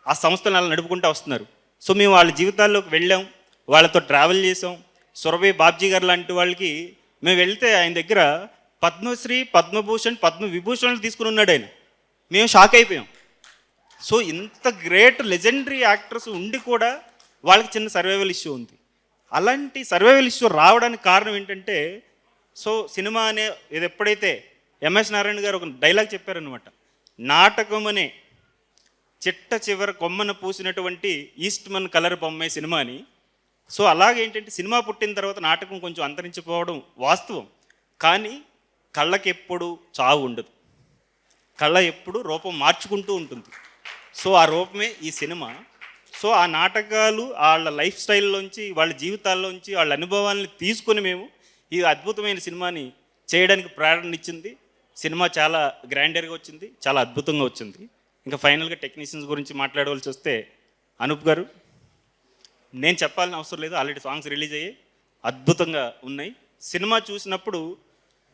ఆ సంస్థలను అలా నడుపుకుంటూ వస్తున్నారు. సో మేము వాళ్ళ జీవితాల్లోకి వెళ్ళాం, వాళ్ళతో ట్రావెల్ చేసాం. సురభి బాబ్జీ గారు లాంటి వాళ్ళకి మేము వెళ్తే ఆయన దగ్గర పద్మశ్రీ, పద్మభూషణ్, పద్మవిభూషణ్లు తీసుకుని ఉన్నాడు ఆయన. మేము షాక్ అయిపోయాం. సో ఇంత గ్రేట్ లెజెండరీ యాక్టర్స్ ఉండి కూడా వాళ్ళకి చిన్న సర్వైవల్ ఇష్యూ ఉంది. అలాంటి సర్వైవల్ ఇష్యూ రావడానికి కారణం ఏంటంటే, సో సినిమా అనే ఇది ఎప్పుడైతే ఎంఎస్ నారాయణ గారు ఒక డైలాగ్ చెప్పారనమాట, నాటకం అనే చిట్ట చివర కొమ్మన పూసినటువంటి ఈస్ట్మన్ కలర్ బొమ్మాయి సినిమా అని. సో అలాగేంటంటే సినిమా పుట్టిన తర్వాత నాటకం కొంచెం అంతరించిపోవడం వాస్తవం. కానీ కళ్ళకి ఎప్పుడు చావు ఉండదు, కళ్ళ ఎప్పుడు రూపం మార్చుకుంటూ ఉంటుంది. సో ఆ రూపమే ఈ సినిమా. సో ఆ నాటకాలు వాళ్ళ లైఫ్ స్టైల్లోంచి, వాళ్ళ జీవితాల్లోంచి, వాళ్ళ అనుభవాల్ని తీసుకొని మేము ఈ అద్భుతమైన సినిమాని చేయడానికి ప్రేరణ ఇచ్చింది. సినిమా చాలా గ్రాండర్గా వచ్చింది, చాలా అద్భుతంగా వచ్చింది. ఇంకా ఫైనల్గా టెక్నీషియన్స్ గురించి మాట్లాడవలసి వస్తే, అనూప్ గారు నేను చెప్పాలని అవసరం లేదు, ఆల్రెడీ సాంగ్స్ రిలీజ్ అయ్యాయి, అద్భుతంగా ఉన్నాయి. సినిమా చూసినప్పుడు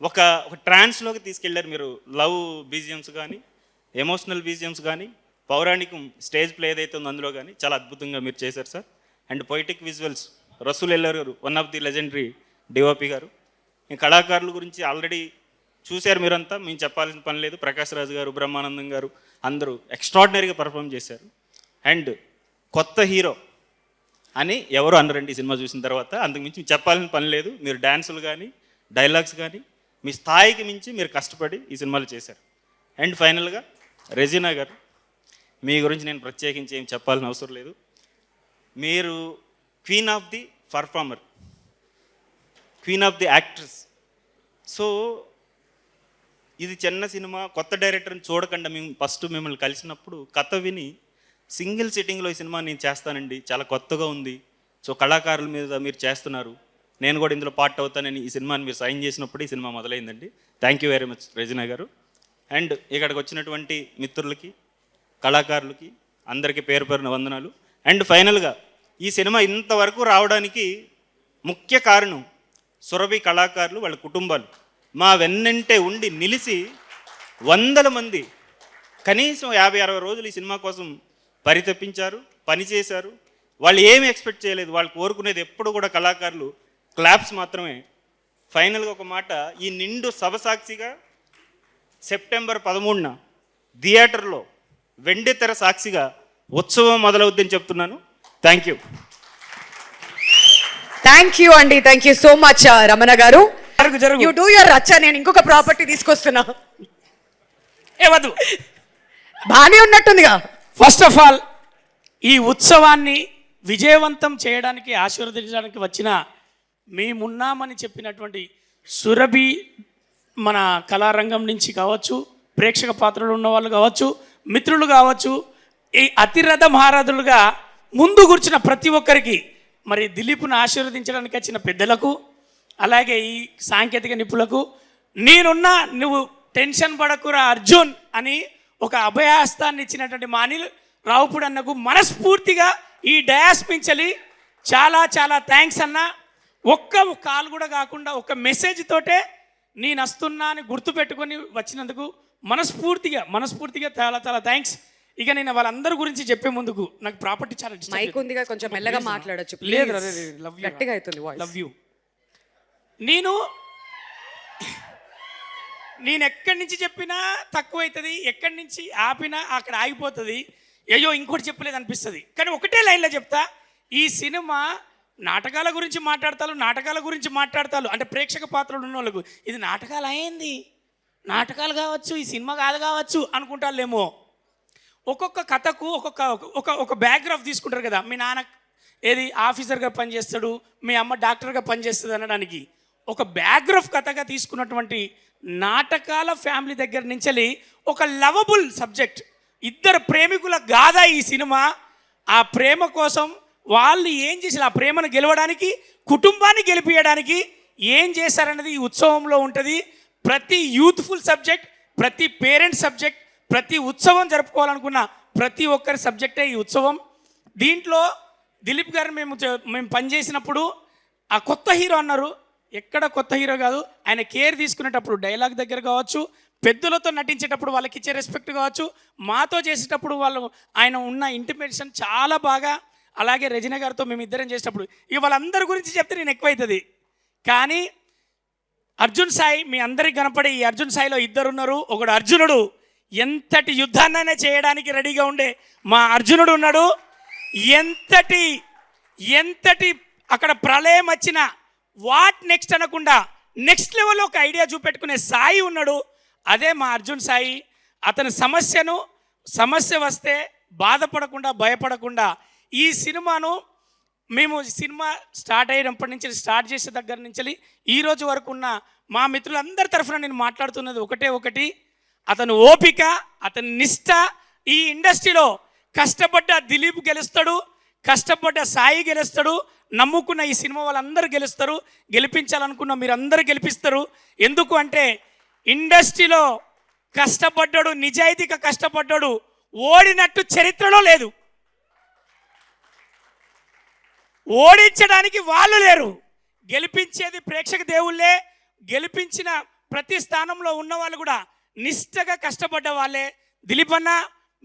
ఒక ట్రాన్స్లోకి తీసుకెళ్లారు మీరు. లవ్ బీజిఎమ్స్ కానీ, ఎమోషనల్ బీజిఎమ్స్ కానీ, పౌరాణికం స్టేజ్ ప్లే ఏదైతే ఉందో అందులో కానీ చాలా అద్భుతంగా మీరు చేశారు సార్. And poetic visuals Rasool Ellore గారు, one of the legendary DOP గారు. ఈ కళాకారుల గురించి ఆల్రెడీ చూశారు మీరంతా, మేము చెప్పాల్సిన పని లేదు. ప్రకాష్ రాజు గారు, బ్రహ్మానందం గారు అందరూ ఎక్స్ట్రాడినరీగా పర్ఫామ్ చేశారు. అండ్ కొత్త హీరో అని ఎవరు అనరండి ఈ సినిమా చూసిన తర్వాత. అంతకుమించి చెప్పాల్సిన పని లేదు. మీరు డ్యాన్సులు కానీ, డైలాగ్స్ కానీ మీ స్థాయికి మించి మీరు కష్టపడి ఈ సినిమాలు చేశారు. అండ్ ఫైనల్గా రెజీనా గారు, మీ గురించి నేను ప్రత్యేకించి ఏం చెప్పాల్సిన అవసరం లేదు. మీరు queen of the performer, queen of the actress. So ఇది చిన్న సినిమా, కొత్త డైరెక్టర్ని చూడకుండా మేము ఫస్ట్ మిమ్మల్ని కలిసినప్పుడు కథ విని సింగిల్ సిట్టింగ్లో ఈ సినిమా నేను చేస్తానండి, చాలా కొత్తగా ఉంది, సో కళాకారుల మీద మీరు చేస్తున్నారు, నేను కూడా ఇందులో పార్ట్ అవుతానని ఈ సినిమాని మీరు సైన్ చేసినప్పుడు ఈ సినిమా మొదలైందండి. Thank you very much Regina గారు. అండ్ ఇక్కడికి వచ్చినటువంటి మిత్రులకి, కళాకారులకి అందరికీ పేరు పేరున వందనాలు. అండ్ ఫైనల్గా ఈ సినిమా ఇంతవరకు రావడానికి ముఖ్య కారణం సురభి కళాకారులు, వాళ్ళ కుటుంబాలు మా వెన్నంటే ఉండి నిలిచి 100 మంది కనీసం 50-60 రోజులు ఈ సినిమా కోసం పరితపించారు, పనిచేశారు. వాళ్ళు ఏమి ఎక్స్పెక్ట్ చేయలేదు. వాళ్ళు కోరుకునేది ఎప్పుడు కూడా కళాకారులు క్లాప్స్ మాత్రమే. ఫైనల్గా ఒక మాట, ఈ నిండు సభ సాక్షిగా సెప్టెంబర్ 13న థియేటర్లో వెండితెర సాక్షిగా ఉత్సవం మొదలవుద్దని చెప్తున్నాను. Thank you. థ్యాంక్ యూ అండి, thank you so much Ramana గారు. యూ డూ యువర్ రచ్చ. నేను ఇంకొక ప్రాపర్టీ తీసుకొస్తున్నా. ఏవద్దు, బాగానే ఉన్నట్టుందిగా. ఫస్ట్ ఆఫ్ ఆల్ ఈ ఉత్సవాన్ని విజయవంతం చేయడానికి, ఆశీర్వదించడానికి వచ్చిన మేమున్నామని చెప్పినటువంటి సురభి మన కళారంగం నుంచి కావచ్చు, ప్రేక్షక పాత్రలు ఉన్న వాళ్ళు కావచ్చు, మిత్రులు కావచ్చు, ఈ అతిరథ మహారథులుగా ముందు కూర్చున్న ప్రతి ఒక్కరికి, మరి దిలీప్ను ఆశీర్వదించడానికి వచ్చిన పెద్దలకు, అలాగే ఈ సాంకేతిక నిపుణులకు, నేనున్నా నువ్వు టెన్షన్ పడకురా అర్జున్ అని ఒక అభయహస్తాన్ని ఇచ్చినటువంటి మా అనిల్ రావుపూడి అన్నకు మనస్ఫూర్తిగా ఈ డయాస్ మించలి చాలా చాలా థ్యాంక్స్ అన్న. ఒక్క కాల్ కూడా కాకుండా ఒక మెసేజ్ తోటే నేను వస్తున్నా అని గుర్తుపెట్టుకొని వచ్చినందుకు మనస్ఫూర్తిగా చాలా చాలా థ్యాంక్స్. ఇక నేను వాళ్ళందరి గురించి చెప్పే ముందుకు నాకు ప్రాపర్టీ చాలా మైక్ ఉందిగా, కొంచెం మెల్లగా మాట్లాడొచ్చు. లేదు, గట్టిగా అవుతుంది వాయిస్. Love you. నేను ఎక్కడి నుంచి చెప్పినా తక్కువ అవుతుంది, ఎక్కడి నుంచి ఆపినా అక్కడ ఆగిపోతుంది. అయ్యో ఇంకోటి చెప్పలేదు అనిపిస్తుంది. కానీ ఒకటే లైన్లో చెప్తా, ఈ సినిమా నాటకాల గురించి మాట్లాడతారు అంటే ప్రేక్షక పాత్రలు ఉన్న వాళ్ళకు ఇది నాటకాలు అయింది, నాటకాలు కావచ్చు, ఈ సినిమా కాదు కావచ్చు అనుకుంటారులేమో. ఒక్కొక్క కథకు ఒక బ్యాక్గ్రాఫ్ తీసుకుంటారు కదా. మీ నాన్న ఏది ఆఫీసర్గా పనిచేస్తాడు, మీ అమ్మ డాక్టర్గా పనిచేస్తుంది అనడానికి ఒక బ్యాక్గ్రాఫ్ కథగా తీసుకున్నటువంటి నాటకాల ఫ్యామిలీ దగ్గర నుంచి ఒక లవబుల్ సబ్జెక్ట్, ఇద్దరు ప్రేమికుల గాథ ఈ సినిమా. ఆ ప్రేమ కోసం వాళ్ళు ఏం చేశారు, ఆ ప్రేమను గెలవడానికి, కుటుంబాన్ని గెలిపించడానికి ఏం చేశారన్నది ఈ ఉత్సవంలో ఉంటుంది. ప్రతి యూత్ఫుల్ సబ్జెక్ట్, ప్రతి పేరెంట్స్ సబ్జెక్ట్, ప్రతి ఉత్సవం జరుపుకోవాలనుకున్న ప్రతి ఒక్కరి సబ్జెక్టే ఈ ఉత్సవం. దీంట్లో దిలీప్ గారు మేము పనిచేసినప్పుడు ఆ కొత్త హీరో అన్నారు. ఎక్కడ కొత్త హీరో కాదు, ఆయన కేర్ తీసుకునేటప్పుడు డైలాగ్ దగ్గర కావచ్చు, పెద్దలతో నటించేటప్పుడు వాళ్ళకి ఇచ్చే రెస్పెక్ట్ కావచ్చు, మాతో చేసేటప్పుడు ఆయన ఉన్న ఇంటిమేషన్ చాలా బాగా. అలాగే రజనీ గారితో మేము ఇద్దరం చేసేటప్పుడు వాళ్ళందరి గురించి చెప్తే నేను ఎక్కువైతుంది. కానీ అర్జున్ సాయి, మీ అందరికి కనపడే ఈ అర్జున్ సాయిలో ఇద్దరు ఉన్నారు. ఒకడు అర్జునుడు, ఎంతటి యుద్ధాన్నైనా చేయడానికి రెడీగా ఉండే మా అర్జునుడు ఉన్నాడు. ఎంతటి అక్కడ ప్రళయం వచ్చినా వాట్ నెక్స్ట్ అనకుండా నెక్స్ట్ లెవెల్లో ఒక ఐడియా చూపెట్టుకునే సాయి ఉన్నాడు. అదే మా అర్జున్ సాయి. అతని సమస్య వస్తే బాధపడకుండా, భయపడకుండా ఈ సినిమాను మేము సినిమా స్టార్ట్ అయినప్పటి నుంచి చేసే దగ్గర నుంచి ఈ రోజు వరకు ఉన్న మా మిత్రులందరి తరఫున నేను మాట్లాడుతున్నది ఒకటి, అతను ఓపిక, అతని నిష్ట. ఈ ఇండస్ట్రీలో కష్టపడ్డ దిలీప్ గెలుస్తాడు, కష్టపడ్డ సాయి గెలుస్తాడు, నమ్ముకున్న ఈ సినిమా వాళ్ళందరూ గెలుస్తారు, గెలిపించాలనుకున్న మీరందరూ గెలిపిస్తారు. ఎందుకు అంటే ఇండస్ట్రీలో కష్టపడ్డాడు, నిజాయితీగా కష్టపడ్డాడు, ఓడినట్టు చరిత్రలో లేదు. ఓడించడానికి వాళ్ళు లేరు, గెలిపించేది ప్రేక్షక దేవుళ్ళే. గెలిపించిన ప్రతి స్థానంలో ఉన్న వాళ్ళు కూడా నిష్టగా కష్టపడ్డ వాళ్ళే. దిలీప్ అన్న,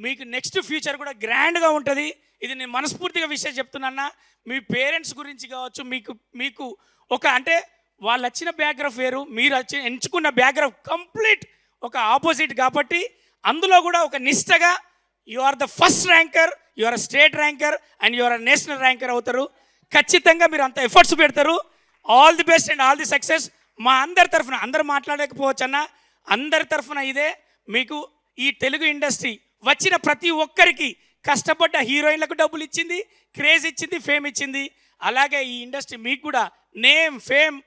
మీకు నెక్స్ట్ ఫ్యూచర్ కూడా గ్రాండ్గా ఉంటుంది. ఇది నేను మనస్ఫూర్తిగా విషయం చెప్తున్నా. మీ పేరెంట్స్ గురించి కావచ్చు, మీకు ఒక అంటే వాళ్ళు వచ్చిన బ్యాక్గ్రౌండ్ వేరు, మీరు ఎంచుకున్న బ్యాక్గ్రౌండ్ కంప్లీట్ ఒక ఆపోజిట్. కాబట్టి అందులో కూడా ఒక నిష్టగా you are the first ranker, you are state ranker and you are national ranker అవుతారు. ఖచ్చితంగా మీరు అంత ఎఫర్ట్స్ పెడతారు. All the best and all the success. మా అందరి తరఫున, అందరు మాట్లాడలేకపోవచ్చు అన్న, అందరి తరఫున ఇదే మీకు ఈ తెలుగు ఇండస్ట్రీ వచ్చిన ప్రతి ఒక్కరికి కష్టపడ్డ హీరోయిన్లకు డబ్బులు ఇచ్చింది, క్రేజ్ ఇచ్చింది, ఫేమ్ ఇచ్చింది. అలాగే ఈ ఇండస్ట్రీ మీకు కూడా నేమ్, ఫేమ్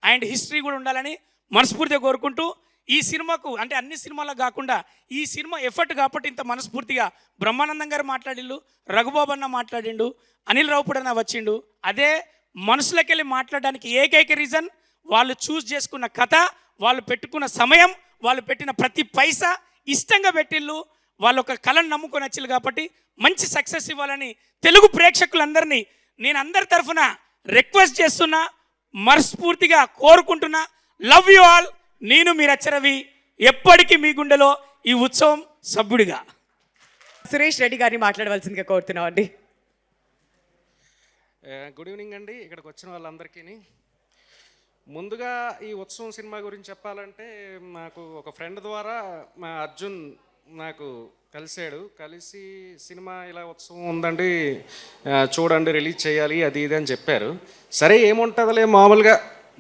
అండ్ హిస్టరీ కూడా ఉండాలని మనస్ఫూర్తిగా కోరుకుంటూ, ఈ సినిమాకు అంటే అన్ని సినిమాలకు కాకుండా ఈ సినిమా ఎఫర్ట్ కాబట్టి ఇంత మనస్ఫూర్తిగా బ్రహ్మానందం గారు మాట్లాడిండు, రఘుబాబు అన్న మాట్లాడిండు, అనిల్ రావుపూడి అన్న వచ్చిండు. అదే మనసులోకి వెళ్ళి మాట్లాడడానికి ఏకైక రీజన్ వాళ్ళు చూస్ చేసుకున్న కథ, వాళ్ళు పెట్టుకున్న సమయం, వాళ్ళు పెట్టిన ప్రతి పైసా ఇష్టంగా పెట్టిళ్ళు, వాళ్ళు ఒక కళను నమ్ముకొని వచ్చిళ్ళు. కాబట్టి మంచి సక్సెస్ ఇవ్వాలని తెలుగు ప్రేక్షకులందరినీ నేను అందరి తరఫున రిక్వెస్ట్ చేస్తున్నా, మనస్ఫూర్తిగా కోరుకుంటున్నా. Love you all. నేను మీ రచరవి, ఎప్పటికీ మీ గుండెలో ఈ ఉత్సవం సభ్యుడిగా. సురేష్ రెడ్డి గారిని మాట్లాడవలసిందిగా కోరుతున్నాం అండి. గుడ్ ఈవినింగ్ అండి. ఇక్కడికి వచ్చిన వాళ్ళందరికీ ముందుగా ఈ ఉత్సవం సినిమా గురించి చెప్పాలంటే, నాకు ఒక ఫ్రెండ్ ద్వారా మా అర్జున్ నాకు కలిసి సినిమా ఇలా ఉత్సవం ఉందండి, చూడండి, రిలీజ్ చేయాలి అది ఇది అని చెప్పారు. సరే ఏముంటుందిలే, మామూలుగా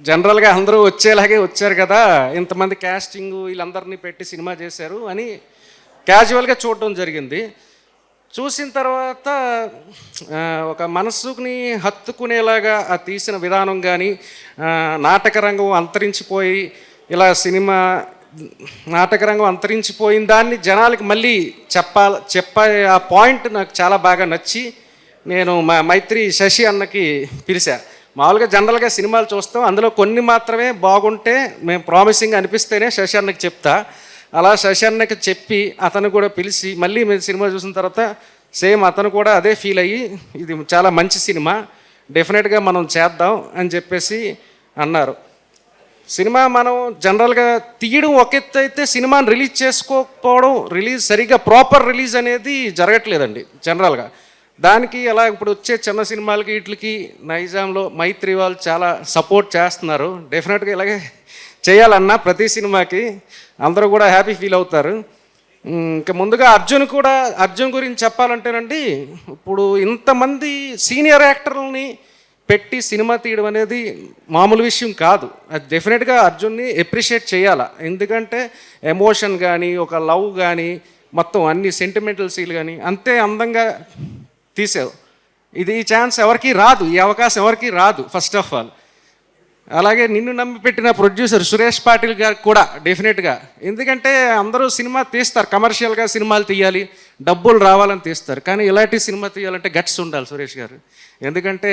జనరల్గా అందరూ వచ్చేలాగే వచ్చారు కదా, ఇంతమంది క్యాస్టింగ్ వీళ్ళందరినీ పెట్టి సినిమా చేశారు అని క్యాజువల్గా చూడడం జరిగింది. చూసిన తర్వాత ఒక మనసుని హత్తుకునేలాగా ఆ తీసిన విధానం కానీ, నాటక రంగం అంతరించిపోయి ఇలా సినిమా నాటక రంగం అంతరించిపోయిన దాన్ని జనాలకి మళ్ళీ చెప్పే ఆ పాయింట్ నాకు చాలా బాగా నచ్చి నేను మా మైత్రి శశి అన్నకి పిలిచా. మామూలుగా జనరల్గా సినిమాలు చూస్తాం, అందులో కొన్ని మాత్రమే బాగుంటే మేము ప్రామిసింగ్ అనిపిస్తేనే శశి అన్నకి చెప్తా. అలా శశి అన్నకి చెప్పి అతను కూడా పిలిచి మళ్ళీ మేము సినిమా చూసిన తర్వాత సేమ్ అతను కూడా అదే ఫీల్ అయ్యి ఇది చాలా మంచి సినిమా, డెఫినెట్గా మనం చేద్దాం అని చెప్పేసి అన్నారు. సినిమా మనం జనరల్గా తీయడం ఒక ఎత్తు అయితే సినిమాని రిలీజ్ చేసుకోకపోవడం, సరిగ్గా ప్రాపర్ రిలీజ్ అనేది జరగట్లేదండి జనరల్గా. దానికి అలా ఇప్పుడు వచ్చే చిన్న సినిమాలకి వీటికి నైజాంలో మైత్రి వాళ్ళు చాలా సపోర్ట్ చేస్తున్నారు. డెఫినెట్గా ఇలాగే చేయాలన్నా ప్రతి సినిమాకి అందరూ కూడా హ్యాపీ ఫీల్ అవుతారు. ఇంకా ముందుగా అర్జున్ గురించి చెప్పాలంటేనండి, ఇప్పుడు ఇంతమంది సీనియర్ యాక్టర్లని పెట్టి సినిమా తీయడం అనేది మామూలు విషయం కాదు. అది డెఫినెట్గా అర్జున్ని ఎప్రిషియేట్ చేయాలి. ఎందుకంటే ఎమోషన్ కానీ, ఒక లవ్ కానీ, మొత్తం అన్ని సెంటిమెంటల్ సీల్ కానీ అంతే అందంగా తీసావు. ఇది ఈ ఛాన్స్ ఎవరికి రాదు, ఈ అవకాశం ఎవరికి రాదు ఫస్ట్ ఆఫ్ ఆల్. అలాగే నిన్ను నమ్మి పెట్టిన ప్రొడ్యూసర్ సురేష్ పాటిల్ గారికి కూడా డెఫినెట్గా, ఎందుకంటే అందరూ సినిమా తీస్తారు, కమర్షియల్గా సినిమాలు తీయాలి, డబ్బులు రావాలని తీస్తారు, కానీ ఇలాంటి సినిమా తీయాలంటే గట్స్ ఉండాలి సురేష్ గారు. ఎందుకంటే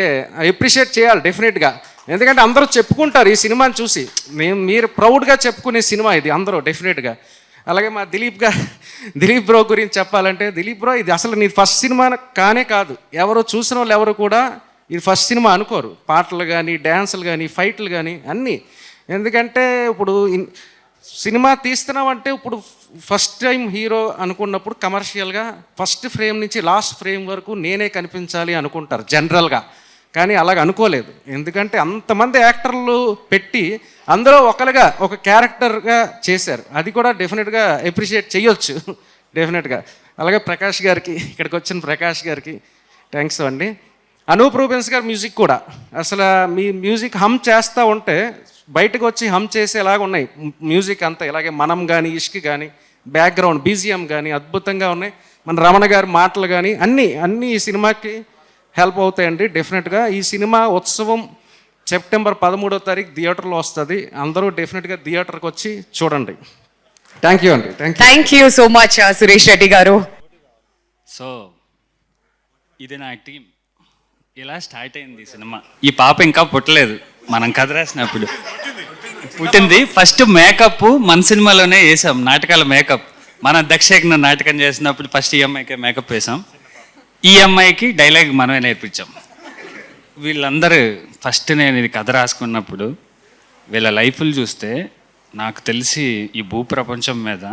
అప్రిషియేట్ చేయాలి డెఫినెట్గా. ఎందుకంటే అందరూ చెప్పుకుంటారు ఈ సినిమాని చూసి, మీరు ప్రౌడ్గా చెప్పుకునే సినిమా ఇది అందరూ డెఫినెట్గా. అలాగే మా దిలీప్ బ్రో గురించి చెప్పాలంటే, దిలీప్ బ్రో ఇది అసలు నీ ఫస్ట్ సినిమా కానే కాదు. ఎవరు చూసిన వాళ్ళు ఎవరు కూడా ఇది ఫస్ట్ సినిమా అనుకోరు. పాటలు కానీ, డ్యాన్సులు కానీ, ఫైట్లు కానీ అన్నీ. ఎందుకంటే ఇప్పుడు సినిమా తీస్తున్నామంటే ఇప్పుడు ఫస్ట్ టైం హీరో అనుకున్నప్పుడు కమర్షియల్గా ఫస్ట్ ఫ్రేమ్ నుంచి లాస్ట్ ఫ్రేమ్ వరకు నేనే కనిపించాలి అనుకుంటారు జనరల్గా. కానీ అలాగ అనుకోలేదు, ఎందుకంటే అంతమంది యాక్టర్లు పెట్టి అందులో ఒకరుగా ఒక క్యారెక్టర్గా చేశారు. అది కూడా డెఫినెట్గా అప్రిషియేట్ చేయొచ్చు డెఫినెట్గా. అలాగే ప్రకాష్ గారికి, ఇక్కడికి వచ్చిన ప్రకాష్ గారికి థ్యాంక్స్ అండి. అనూప్ రూబెన్స్ గారి మ్యూజిక్ కూడా అసలు మీ మ్యూజిక్ హమ్ చేస్తూ ఉంటే బయటకు వచ్చి హమ్ చేసేలాగా ఉన్నాయి మ్యూజిక్ అంతా. ఇలాగే మనం కానీ, ఇష్క్ కానీ, బ్యాక్గ్రౌండ్ బీజిఎం కానీ అద్భుతంగా ఉన్నాయి. మన రమణ గారి మాటలు కానీ అన్నీ ఈ సినిమాకి హెల్ప్ అవుతాయండి డెఫినెట్గా. ఈ సినిమా ఉత్సవం సెప్టెంబర్ 13వ తారీఖు థియేటర్లో వస్తుంది. అందరూ డెఫినెట్గా థియేటర్కి వచ్చి చూడండి. థ్యాంక్ యూ అండి. Thank you so much Suresh Reddy గారు. సో ఇది నా టీం, ఇలా స్టార్ట్ అయింది సినిమా. ఈ పాప ఇంకా పుట్టలేదు, మనం కథ రాసినప్పుడు పుట్టింది. ఫస్ట్ మేకప్ మన సినిమాలోనే వేసాం, నాటకాల మేకప్. మనం దక్షయజ్ఞ నాటకం చేసినప్పుడు ఫస్ట్ ఈ అమ్మాయికి మేకప్ వేసాం, ఈ అమ్మాయికి డైలాగ్ మనమే నేర్పించాం. వీళ్ళందరూ ఫస్ట్ నేను ఇది కథ రాసుకున్నప్పుడు వీళ్ళ లైఫ్లు చూస్తే నాకు తెలిసి ఈ భూప్రపంచం మీద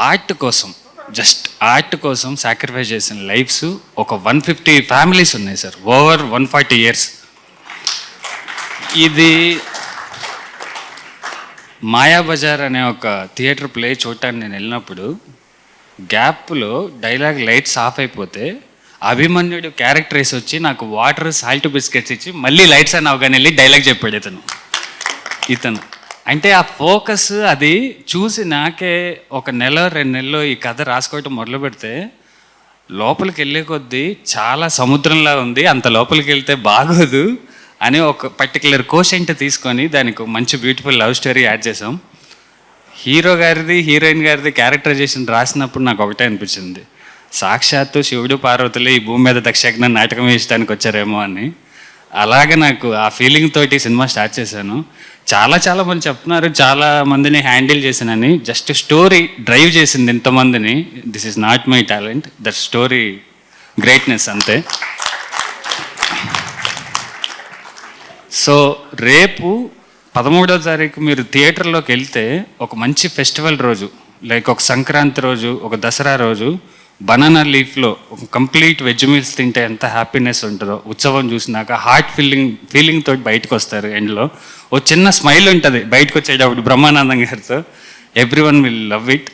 ఆర్ట్ కోసం, జస్ట్ ఆర్ట్ కోసం సాక్రిఫైస్ చేసిన లైఫ్స్ ఒక 150 ఫ్యామిలీస్ ఉన్నాయి సార్, ఓవర్ 140 years. ఇది మాయాబజార్ అనే ఒక థియేటర్ ప్లే చూడటానికి నేను వెళ్ళినప్పుడు గ్యాప్లో డైలాగ్ లైట్స్ ఆఫ్ అయిపోతే అభిమన్యుడు క్యారెక్టర్ వేసి వచ్చి నాకు వాటర్ సాల్ట్ బిస్కెట్స్ ఇచ్చి మళ్ళీ లైట్స్ అని అవగానే వెళ్ళి డైలాగ్ చెప్పాడు ఇతను. అంటే ఆ ఫోకస్ అది చూసి నాకే ఒక 1-2 నెలల్లో ఈ కథ రాసుకోవటం మొదలు పెడితే లోపలికి వెళ్ళే కొద్దీ చాలా సముద్రంలా ఉంది, అంత లోపలికి వెళ్తే బాగోదు అని ఒక పర్టికులర్ కోషెంట్ తీసుకొని దానికి మంచి బ్యూటిఫుల్ లవ్ స్టోరీ యాడ్ చేసాం. హీరో గారిది హీరోయిన్ గారిది క్యారెక్టరైజేషన్ రాసినప్పుడు నాకు ఒకటే అనిపించింది, సాక్షాత్తు శివుడు పార్వతులు ఈ భూమి మీద దక్షయజ్ఞ నాటకం వేయడానికి వచ్చారేమో అని. అలాగే నాకు ఆ ఫీలింగ్ తోటి సినిమా స్టార్ట్ చేశాను. చాలా చాలా మంది చెప్తున్నారు, చాలా మందిని హ్యాండిల్ చేశానని. జస్ట్ స్టోరీ డ్రైవ్ చేసింది ఇంతమందిని. This is not my talent, that story greatness అంతే. సో రేపు 13వ తారీఖు మీరు థియేటర్లోకి వెళ్తే ఒక మంచి ఫెస్టివల్ రోజు, లైక్ ఒక సంక్రాంతి రోజు, ఒక దసరా రోజు, బనానా లీఫ్లో ఒక కంప్లీట్ వెజ్ మీల్స్ తింటే ఎంత హ్యాపీనెస్ ఉంటుందో, ఉత్సవం చూసినాక హార్ట్ ఫీలింగ్ తోటి బయటకు వస్తారు. ఎండ్లో ఓ చిన్న స్మైల్ ఉంటుంది బయటకు వచ్చేటప్పుడు బ్రహ్మానందం గారితో. Every one will love it.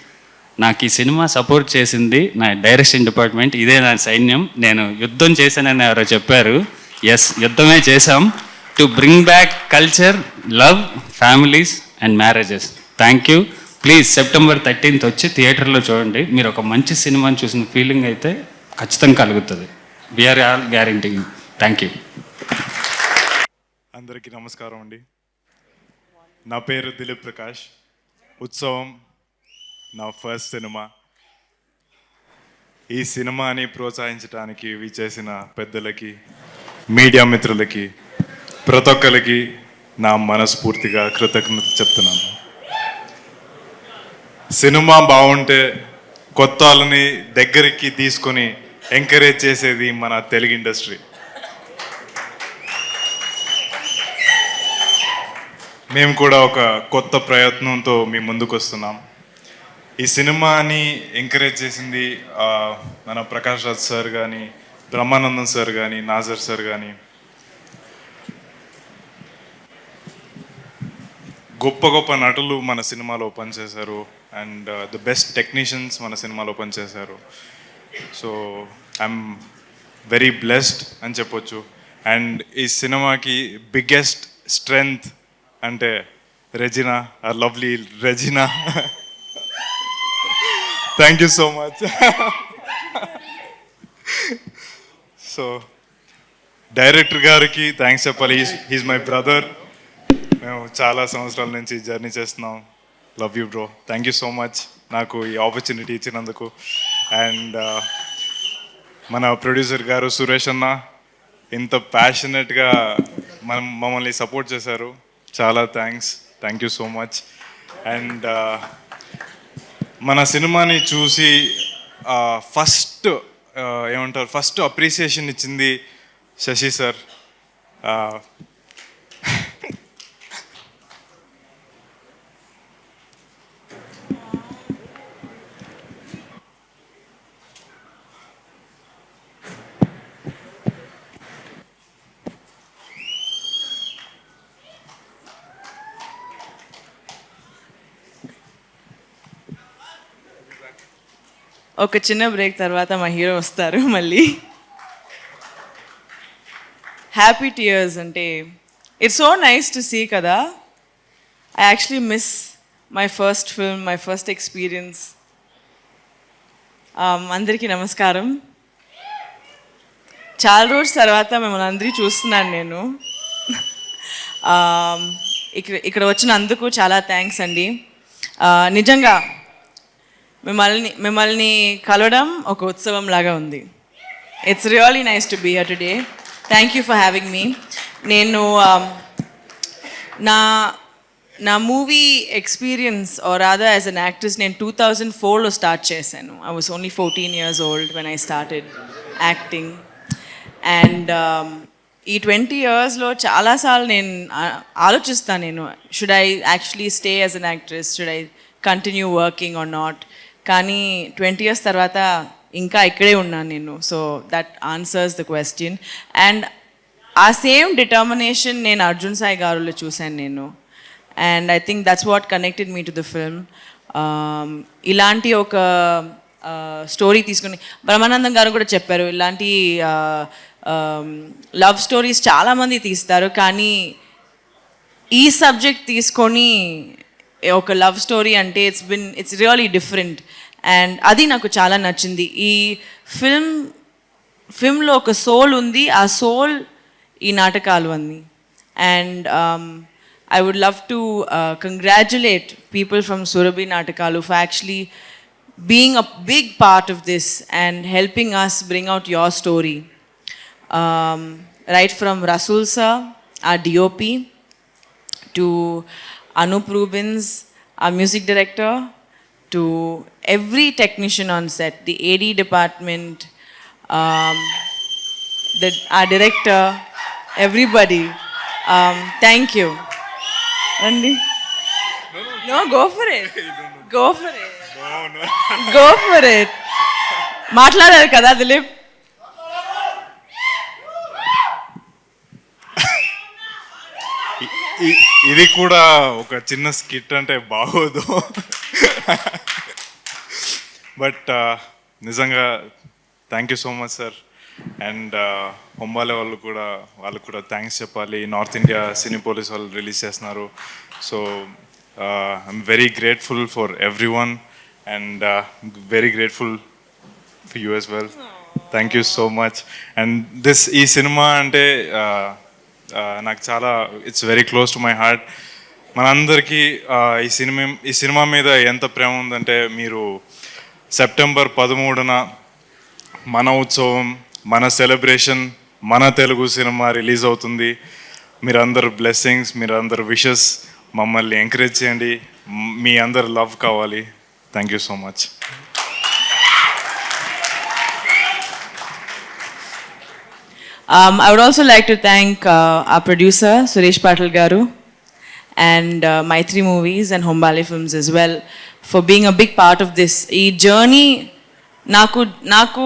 నాకు ఈ సినిమా సపోర్ట్ చేసింది నా డైరెక్షన్ డిపార్ట్మెంట్, ఇదే నా సైన్యం. నేను యుద్ధం చేశానని ఎవరో చెప్పారు, ఎస్ యుద్ధమే చేశాం. To bring back culture, love, families and marriages. Thank you. Please September 13th వచ్చి థియేటర్లో చూడండి. మీరు ఒక మంచి సినిమాని చూసిన ఫీలింగ్ అయితే ఖచ్చితంగా కలుగుతుంది. We are all guarantee. Thank you. అందరికీ నమస్కారం అండి. నా పేరు దిలీప్ ప్రకాష్. ఉత్సవం నా ఫస్ట్ సినిమా. ఈ సినిమాని ప్రోత్సహించడానికి విచ్చేసిన పెద్దలకి, మీడియా మిత్రులకి, ప్రతి ఒక్కరికి నా మనస్ఫూర్తిగా కృతజ్ఞతలు చెప్తున్నాను. సినిమా బాగుంటే కొత్త వాళ్ళని దగ్గరికి తీసుకొని ఎంకరేజ్ చేసేది మన తెలుగు ఇండస్ట్రీ. మేము కూడా ఒక కొత్త ప్రయత్నంతో మీ ముందుకు వస్తున్నాం. ఈ సినిమాని ఎంకరేజ్ చేసింది మన ప్రకాష్ రాజ్ సార్ కానీ, బ్రహ్మానందం సార్ కానీ, నాజర్ సార్ కానీ, గొప్ప గొప్ప నటులు మన సినిమాలో పనిచేశారు. అండ్ ద బెస్ట్ టెక్నీషియన్స్ మన సినిమాలో పనిచేశారు. సో ఐఎమ్ వెరీ బ్లెస్డ్ అని చెప్పొచ్చు. అండ్ ఈ సినిమాకి బిగ్గెస్ట్ స్ట్రెంగ్త్ అంటే Regina, or lovely Regina. Thank you so much. So director గారికి థ్యాంక్స్ చెప్పాలి. He's my brother. మేము చాలా సంవత్సరాల నుంచి జర్నీ చేస్తున్నాం. Love you bro. Thank you so much నాకు ఈ ఆపర్చునిటీ ఇచ్చినందుకు. అండ్ మన ప్రొడ్యూసర్ గారు సురేష్ అన్న ఇంత ప్యాషనెట్గా మమ్మల్ని సపోర్ట్ చేశారు. చాలా thanks. Thank you so much. And మన సినిమాని చూసి ఫస్ట్ అప్రిసియేషన్ ఇచ్చింది శశి సార్. ఒక చిన్న బ్రేక్ తర్వాత మా హీరో వస్తారు మళ్ళీ. హ్యాపీ టీయర్స్ అంటే it's so nice to see కదా. I actually miss my first film, my first experience. అందరికీ నమస్కారం. చాలా రోజుల తర్వాత మిమ్మల్ని అందరినీ చూస్తున్నాను నేను. ఇక్కడ వచ్చినందుకు చాలా థ్యాంక్స్ అండి. నిజంగా మిమ్మల్ని కలవడం ఒక ఉత్సవం లాగా ఉంది. It's really nice to be here today. Thank you for having me. నేను నా movie experience or rather as an actress నేను 2004లో స్టార్ట్ చేశాను. I was only 14 years old when I started acting. And ఈ 20 yearsలో చాలాసార్లు నేను ఆలోచిస్తాను, నేను should I actually stay as an actress, should I continue working or not. కానీ 20 years తర్వాత ఇంకా ఇక్కడే ఉన్నాను నేను. So that answers the question. And ఆ సేమ్ డిటర్మినేషన్ నేను అర్జున్ సాయి గారులో చూశాను నేను. And I think that's what connected me to the film. ఇలాంటి ఒక స్టోరీ తీసుకుని బ్రహ్మానందం గారు కూడా చెప్పారు, ఇలాంటి లవ్ స్టోరీస్ చాలామంది తీస్తారు, కానీ ఈ సబ్జెక్ట్ తీసుకొని ఒక లవ్ స్టోరీ అంటే ఇట్స్ రియలీ డిఫరెంట్. అండ్ అది నాకు చాలా నచ్చింది. ఈ ఫిల్మ్లో ఒక సోల్ ఉంది, ఆ సోల్ ఈ నాటకాలు అన్నీ. And I would love to congratulate people from Surabhi Natakalu for actually being a big part of this and helping us bring out your story. Right from Rasul sir, our DOP, to Anup Rubens, our music director, to every technician on set, the AD department, our director, everybody. Thank you. Andy? No, go for it. Go for it. Go for it. మాట్లాడారు కదా దిలీప్. ఇది కూడా ఒక చిన్న skit అంటే బాగోదు, but నిజంగా thank you so much sir. And Hombale వాళ్ళకు కూడా థ్యాంక్స్ చెప్పాలి. నార్త్ ఇండియా సినీ పోలీస్ వాళ్ళు రిలీజ్ చేస్తున్నారు. So I'm very grateful for everyone and very grateful for you as well. Thank you so much. And ఈ cinema అంటే నాకు చాలా it's very close to my heart. మనందరికీ ఈ cinema మీద ఎంత ప్రేమ ఉందంటే, మీరు సెప్టెంబర్ 13న మన ఉత్సవం, మన సెలబ్రేషన్, మన తెలుగు సినిమా రిలీజ్ అవుతుంది. మీరందరు బ్లెస్సింగ్స్, మీరందరు విషెస్ మమ్మల్ని ఎంకరేజ్ చేయండి. మీ అందరు లవ్ కావాలి. Thank you so much. I would also like to thank our producer, Suresh Patil Garu, and Maitri Movies and Hombale Films as well for being a big part of this. Ee journey, నాకు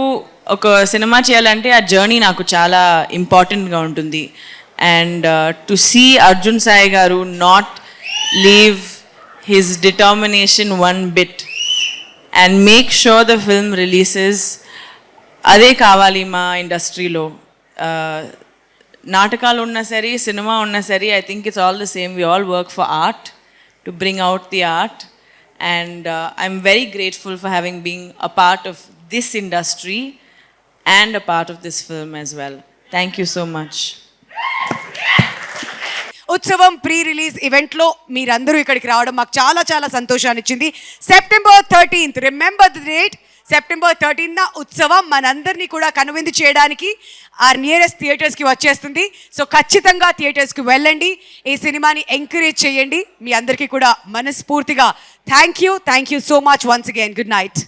ఒక cinema చేయాలంటే ఆ journey నాకు చాలా ఇంపార్టెంట్గా ఉంటుంది. And to see Arjun Sai గారు not leave his determination one bit and make sure the film releases, అదే కావాలి మా ఇండస్ట్రీలో. నాటకాలు ఉన్నా సరే, సినిమా ఉన్నా సరే, I think it's all the same. We all work for art to bring out the art, and I'm very grateful for having been a part of this industry and a part of this film as well. Thank you so much. ఉత్సవం pre release ఈవెంట్లో మీరందరూ ఇక్కడికి రావడం మాకు చాలా చాలా సంతోషాన్ని ఇచ్చింది. September 13th, remember the date. September 13న ఉత్సవం మనందరినీ కూడా కనువిందు చేయడానికి ఆ నియరెస్ట్ థియేటర్స్కి వచ్చేస్తుంది. సో ఖచ్చితంగా థియేటర్స్కి వెళ్ళండి, ఈ సినిమాని ఎంకరేజ్ చేయండి. మీ అందరికీ కూడా మనస్ఫూర్తిగా thank you so much once again. Good night.